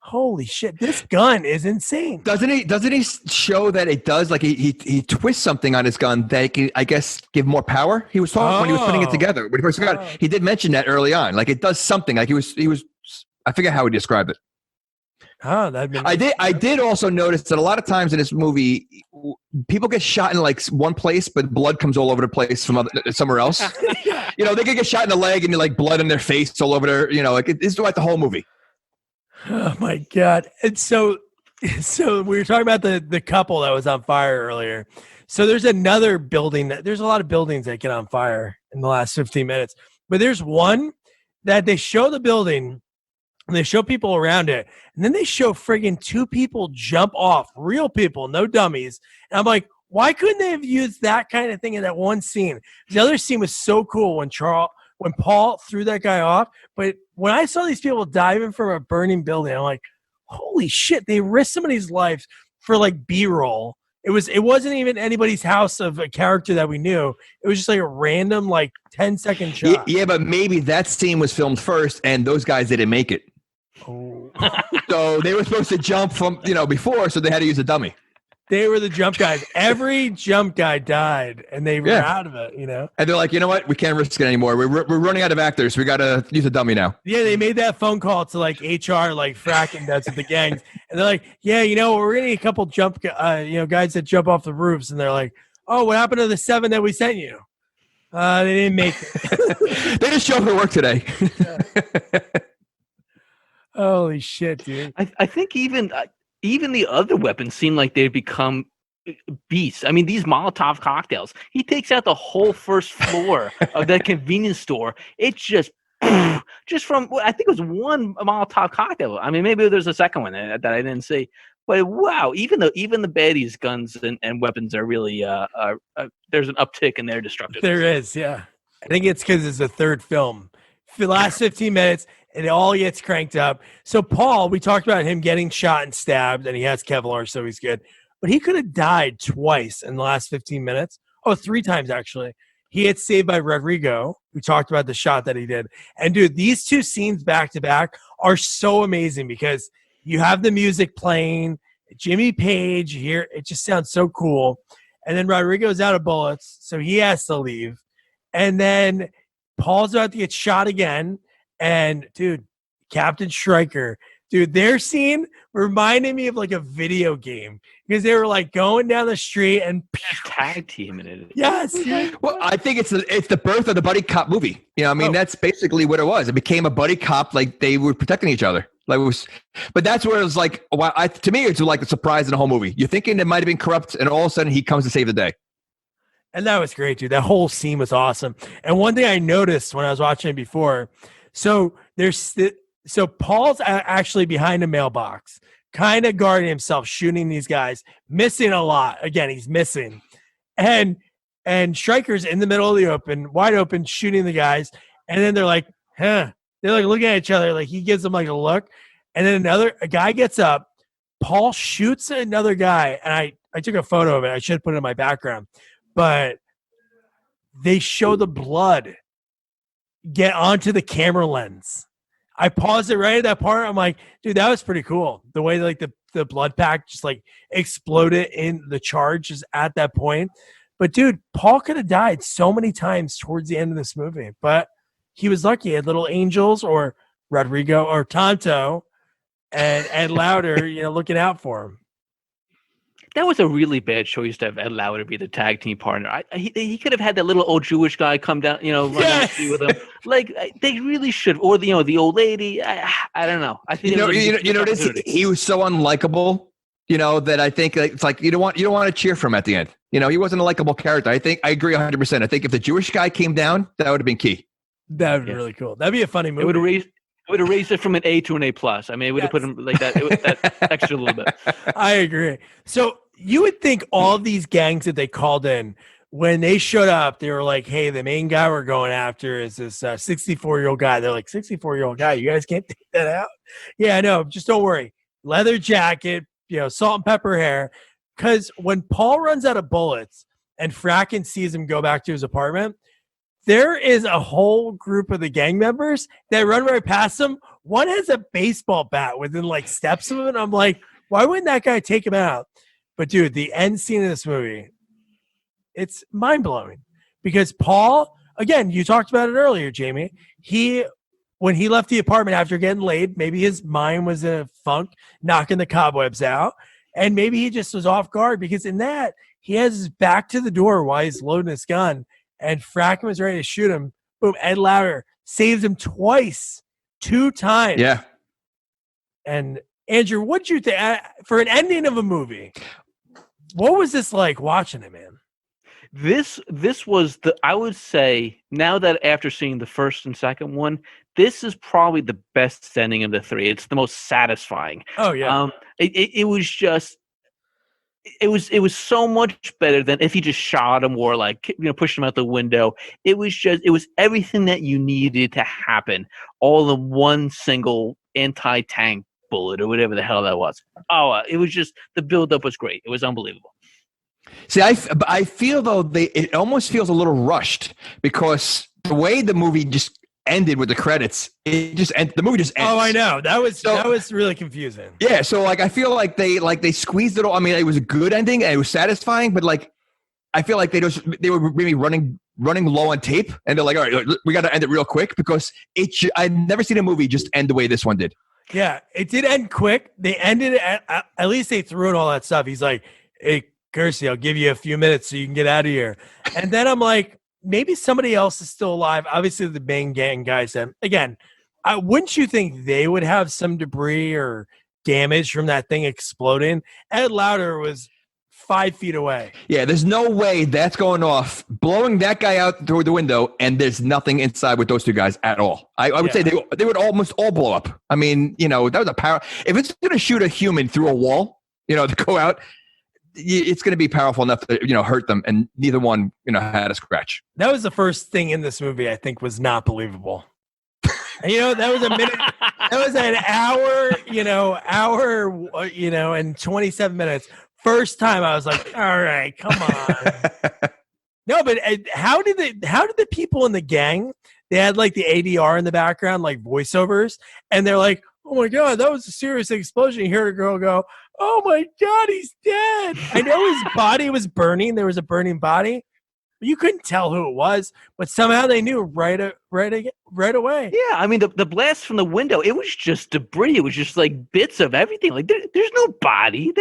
S2: holy shit, this gun is insane.
S3: Doesn't he show that it does? Like he twists something on his gun that can, I guess, give more power. He was talking when he was putting it together. When he first got it, he did mention that early on. Like it does something. Like he was, I forget how he described it.
S2: Oh,
S3: I did also notice that a lot of times in this movie, people get shot in like one place, but blood comes all over the place from somewhere else. They could get shot in the leg and like blood in their face all over their, like it's throughout the whole movie.
S2: Oh my God. And so we were talking about the couple that was on fire earlier. So there's another building there's a lot of buildings that get on fire in the last 15 minutes, but there's one that they show the building and they show people around it. And then they show friggin' two people jump off, real people, no dummies. And I'm like, why couldn't they have used that kind of thing in that one scene? The other scene was so cool when Paul threw that guy off. But when I saw these people diving from a burning building, I'm like, holy shit, they risked somebody's life for like B-roll. It wasn't even anybody's house of a character that we knew. It was just like a random like 10-second shot.
S3: Yeah, but maybe that scene was filmed first, and those guys didn't make it.
S2: Oh.
S3: So they were supposed to jump from before, so they had to use a dummy.
S2: They were the jump guys. Every jump guy died, and they were out of it,
S3: And they're like, you know what? We can't risk it anymore. We're running out of actors. We got to use a dummy now.
S2: Yeah, they made that phone call to like HR, like fracking does with the gangs, and they're like, yeah, we're gonna need a couple jump, guys that jump off the roofs, and they're like, oh, what happened to the 7 that we sent you? They didn't make it.
S3: They just showed up to work today.
S2: Holy shit, dude!
S4: I think even the other weapons seem like they've become beasts. I mean, these Molotov cocktails. He takes out the whole first floor of that convenience store. It's just from, I think it was one Molotov cocktail. I mean, maybe there's a second one that I didn't see. But wow, even the baddies' guns and weapons are really there's an uptick in their destructiveness.
S2: There is, yeah. I think it's because it's the third film. For the last 15 minutes, and it all gets cranked up. So Paul, we talked about him getting shot and stabbed, and he has Kevlar, so he's good. But he could have died twice in the last 15 minutes. Oh, 3 times, actually. He gets saved by Rodrigo. We talked about the shot that he did. And, dude, these 2 scenes back-to-back are so amazing because you have the music playing, Jimmy Page here. It just sounds so cool. And then Rodrigo's out of bullets, so he has to leave. And then Paul's about to get shot again. And, dude, Captain Stryker, dude, their scene reminded me of like a video game because they were like going down the street and
S4: tag team in it.
S2: Yes.
S3: Well, I think it's the birth of the buddy cop movie. That's basically what it was. It became a buddy cop, like they were protecting each other. But that's where it was like, to me, it's like a surprise in the whole movie. You're thinking it might have been corrupt, and all of a sudden he comes to save the day.
S2: And that was great, dude. That whole scene was awesome. And one thing I noticed when I was watching it before, so Paul's actually behind a mailbox, kind of guarding himself, shooting these guys, missing a lot. Again, he's missing. And Stryker's in the middle of the open, wide open, shooting the guys. And then they're like, huh. They're like looking at each other. Like he gives them like a look. And then a guy gets up. Paul shoots another guy. And I took a photo of it. I should put it in my background. But they show the blood get onto the camera lens. I paused it right at that part. I'm like, dude, that was pretty cool. The way like the blood pack just like exploded in the charge is at that point. But dude, Paul could have died so many times towards the end of this movie. But he was lucky. He had little angels or Rodrigo or Tonto and Ed Lauder, looking out for him.
S4: That was a really bad choice to have Ed Lauder be the tag team partner. He could have had that little old Jewish guy come down, run out with him. Like they really should, or the old lady. I don't know. I think
S3: he was so unlikable. That I think it's like you don't want to cheer for him at the end. He wasn't a likable character. I think I agree 100%. I think if the Jewish guy came down, that would have been key.
S2: That would be really cool. That'd be a funny movie.
S4: It would have raised it from an A to an A+. I mean, it would have put him like that. That extra little bit.
S2: I agree. So you would think all these gangs that they called in, when they showed up, they were like, hey, the main guy we're going after is this 64-year-old guy. They're like, 64-year-old guy? You guys can't take that out? Yeah, no, just don't worry. Leather jacket, salt and pepper hair. Because when Paul runs out of bullets and Fracken sees him go back to his apartment, there is a whole group of the gang members that run right past him. One has a baseball bat within like steps of him. And I'm like, why wouldn't that guy take him out? But dude, the end scene of this movie, it's mind-blowing because Paul, again, you talked about it earlier, Jamie. When he left the apartment after getting laid, maybe his mind was in a funk, knocking the cobwebs out. And maybe he just was off guard because in that, he has his back to the door while he's loading his gun. And Fracken was ready to shoot him. Boom, Ed Lauder saves him twice, 2 times.
S3: Yeah.
S2: And Andrew, what'd you think for an ending of a movie? What was this like watching it, man?
S4: This was I would say, now that after seeing the first and second one, this is probably the best ending of the 3. It's the most satisfying.
S2: Oh yeah.
S4: It was just, it was so much better than if he just shot him or like pushed him out the window. It was everything that you needed to happen, all in one single anti-tank bullet or whatever the hell that was. Oh, it was just, the build-up was great. It was unbelievable.
S3: See, I feel though it almost feels a little rushed because the way the movie just ended with the credits, the movie just ends.
S2: Oh, I know. That was really confusing.
S3: Yeah, so like I feel like they squeezed it all. I mean, it was a good ending and it was satisfying, but like I feel like they were maybe running low on tape, and they're like, all right, we got to end it real quick because I've never seen a movie just end the way this one did.
S2: Yeah, it did end quick. They ended it at least they threw in all that stuff. He's like, hey, Kirsty, I'll give you a few minutes so you can get out of here. And then I'm like, maybe somebody else is still alive. Obviously, the main gang guys. Again, wouldn't you think they would have some debris or damage from that thing exploding? Ed Lauder was 5 feet away.
S3: Yeah, there's no way that's going off, blowing that guy out through the window, and there's nothing inside with those two guys at all. I would say they would almost all blow up. I mean, that was a power. If it's going to shoot a human through a wall, to go out, it's going to be powerful enough to hurt them, and neither one had a scratch.
S2: That was the first thing in this movie I think was not believable. And, that was a minute. That was an hour, and 27 minutes. First time I was like, all right, come on. No, but how did the people in the gang, they had like the ADR in the background, like voiceovers, and they're like, oh my God, that was a serious explosion. You hear a girl go, oh my God, he's dead. I know his body was burning. There was a burning body. You couldn't tell who it was, but somehow they knew right away.
S4: Yeah, I mean, the blast from the window, it was just debris. It was just like bits of everything. Like there's no body.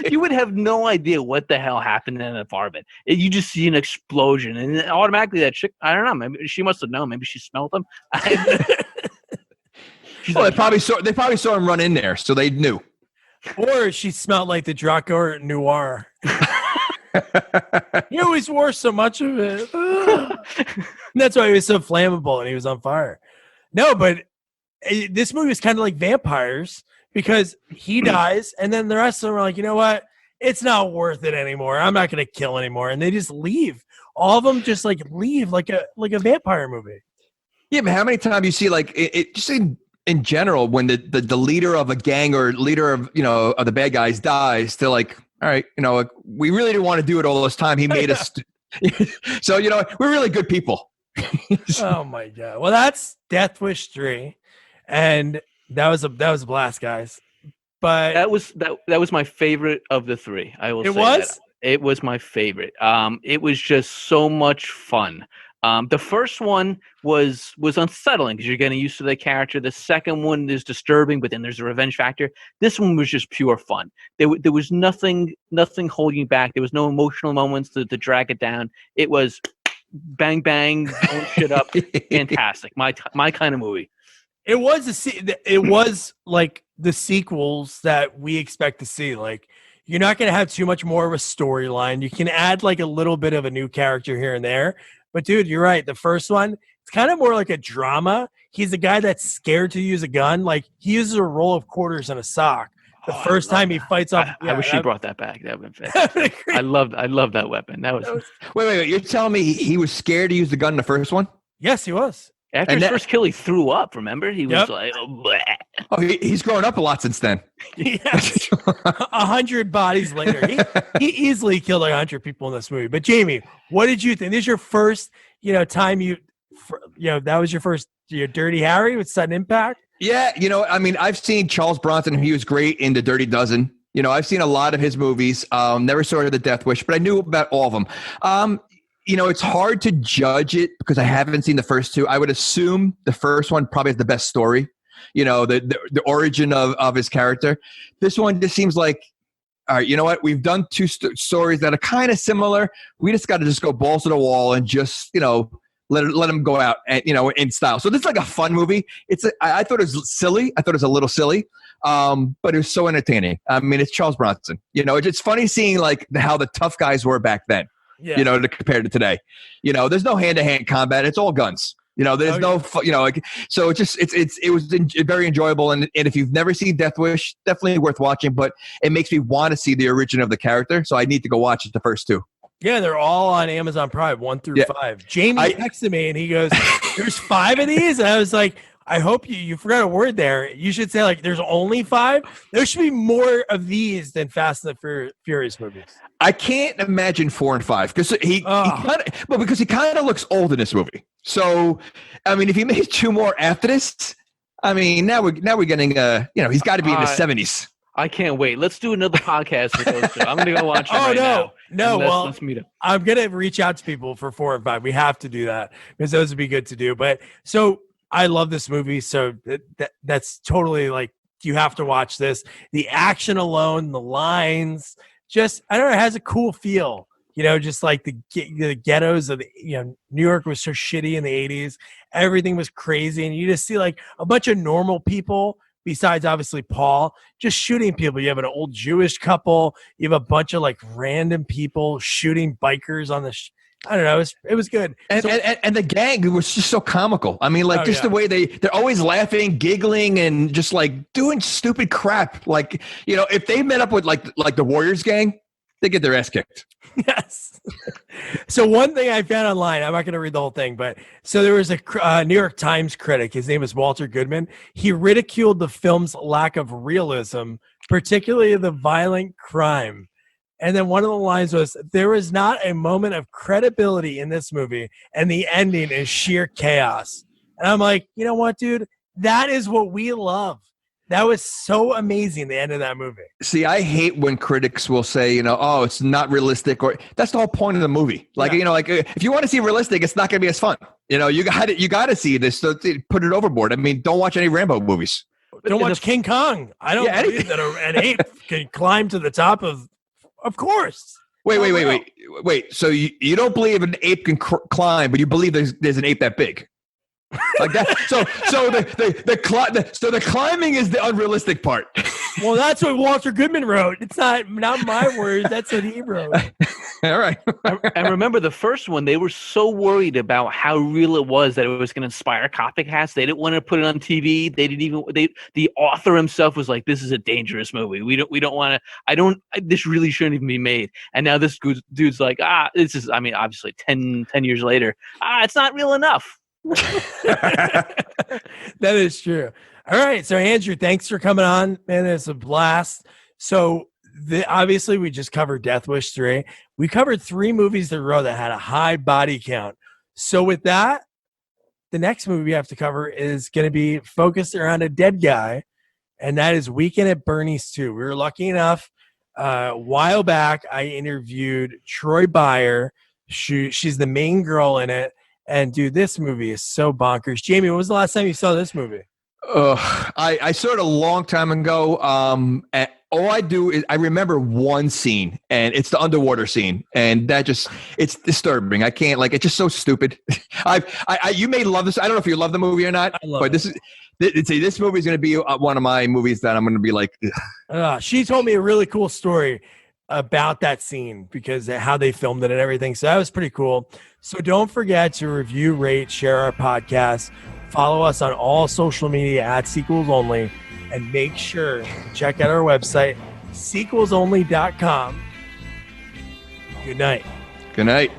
S4: You would have no idea what the hell happened in that apartment. You just see an explosion, and automatically that chick, I don't know, maybe she must have known. Maybe she smelled them.
S3: Well, they probably saw him run in there, so they knew.
S2: Or she smelled like the Draco Noir. He always wore so much of it. That's why he was so flammable and he was on fire. No, but this movie is kind of like vampires because he dies and then the rest of them are like, you know what? It's not worth it anymore. I'm not going to kill anymore. And they just leave. All of them just like leave like a vampire movie.
S3: Yeah, but how many times you see like it just in general when the leader of a gang or leader of of the bad guys dies, they're like, all right, we really didn't want to do it all this time. He made us. So, we're really good people.
S2: Oh my God. Well, that's Death Wish 3. And that was a blast, guys. But
S4: that was my favorite of the three. I will say that. It was my favorite. It was just so much fun. The first one was unsettling because you're getting used to the character. The second one is disturbing, but then there's a revenge factor. This one was just pure fun. There was nothing holding you back. There was no emotional moments to drag it down. It was bang bang, blowing shit up, fantastic. My kind of movie.
S2: It was like the sequels that we expect to see. Like you're not going to have too much more of a storyline. You can add like a little bit of a new character here and there. But dude, you're right. The first one, it's kind of more like a drama. He's a guy that's scared to use a gun. Like he uses a roll of quarters and a sock. The first time he fights off.
S4: I wish he brought that back. That would have been fantastic. I love that weapon. That was.
S3: Wait. You're telling me he was scared to use the gun in the first one?
S2: Yes, he was.
S4: After his first kill, he threw up. Remember, he was like,
S3: "Oh, he's grown up a lot since then."
S2: Yes. 100 bodies later, he easily killed 100 people in this movie. But Jamie, what did you think? This is your first, time that was your first, Dirty Harry with sudden impact.
S3: Yeah, I mean, I've seen Charles Bronson. He was great in The Dirty Dozen. I've seen a lot of his movies. Never saw The Death Wish, but I knew about all of them. It's hard to judge it because I haven't seen the first two. I would assume the first one probably has the best story, the origin of his character. This one just seems like, all right, you know what? We've done two stories that are kind of similar. We just got to just go balls to the wall and just, let them go out and, in style. So this is like a fun movie. I thought it was silly. I thought it was a little silly, but it was so entertaining. I mean, it's Charles Bronson. It's funny seeing like how the tough guys were back then.
S2: Yeah.
S3: To compare to today, there's no hand-to-hand combat. It's all guns. There's so it was very enjoyable. And if you've never seen Death Wish, definitely worth watching. But it makes me want to see the origin of the character, so I need to go watch it. The first two.
S2: Yeah, they're all on Amazon Prime, 1 through 5. Jamie texted me and he goes, "There's 5 of these," and I was like, I hope you forgot a word there. You should say like there's only 5. There should be more of these than Fast and the Furious movies.
S3: I can't imagine 4 and 5 because he kind of looks old in this movie. So, I mean, if he made 2 more after this, I mean, now we're getting he's got to be in the 70s.
S4: I can't wait. Let's do another podcast with those two. I'm gonna go watch it now.
S2: No,
S4: let's meet him.
S2: I'm gonna reach out to people for 4 and 5. We have to do that because those would be good to do. But so I love this movie. So that's totally like you have to watch this. The action alone, the lines, just I don't know, it has a cool feel. You know, just like the ghettos of New York was so shitty in the 80s. Everything was crazy, and you just see like a bunch of normal people. Besides, obviously, Paul, just shooting people. You have an old Jewish couple. You have a bunch of like random people shooting bikers on the. I don't know. It was good.
S3: And the gang was just so comical. I mean, like the way they're always laughing, giggling, and just like doing stupid crap. Like if they met up with like the Warriors gang, they get their ass kicked.
S2: Yes. So one thing I found online, I'm not going to read the whole thing, but so there was a New York Times critic. His name is Walter Goodman. He ridiculed the film's lack of realism, particularly the violent crime. And then one of the lines was, "There is not a moment of credibility in this movie, and the ending is sheer chaos." And I'm like, you know what, dude? That is what we love. That was so amazing, the end of that movie.
S3: See, I hate when critics will say, oh, it's not realistic, or that's the whole point of the movie. Like, if you want to see realistic, it's not going to be as fun. You got to see this. So put it overboard. I mean, don't watch any Rambo movies.
S2: Don't watch King Kong. I don't believe that an ape can climb to the top of course.
S3: Wait. So you don't believe an ape can climb, but you believe there's an ape that big? Like that. So the climbing is the unrealistic part.
S2: Well, that's what Walter Goodman wrote. It's not my words. That's what he wrote.
S3: All right.
S4: And remember the first one, they were so worried about how real it was that it was going to inspire copycats. They didn't want to put it on TV. The author himself was like, "This is a dangerous movie. We don't want to, this really shouldn't even be made." And now this dude's like, this is, I mean, obviously 10 years later, it's not real enough.
S2: That is true. All right, so Andrew, thanks for coming on, man. It's a blast. So obviously we just covered Death Wish 3. We covered 3 movies in a row that had a high body count. So with that, the next movie we have to cover is going to be focused around a dead guy, and that is Weekend at Bernie's 2. We were lucky enough a while back. I interviewed Troy Byer. She's the main girl in it. And dude, this movie is so bonkers. Jamie, when was the last time you saw this movie?
S3: I saw it a long time ago. And all I do is I remember one scene, and it's the underwater scene, and it's disturbing. I can't, like, it's just so stupid. You may love this. I don't know if you love the movie or not, but this movie is going to be one of my movies that I'm going to be like.
S2: She told me a really cool story about that scene because how they filmed it and everything. So that was pretty cool. So don't forget to review, rate, share our podcast. Follow us on all social media at Sequels Only, and make sure to check out our website, sequelsonly.com. Good night.
S3: Good night.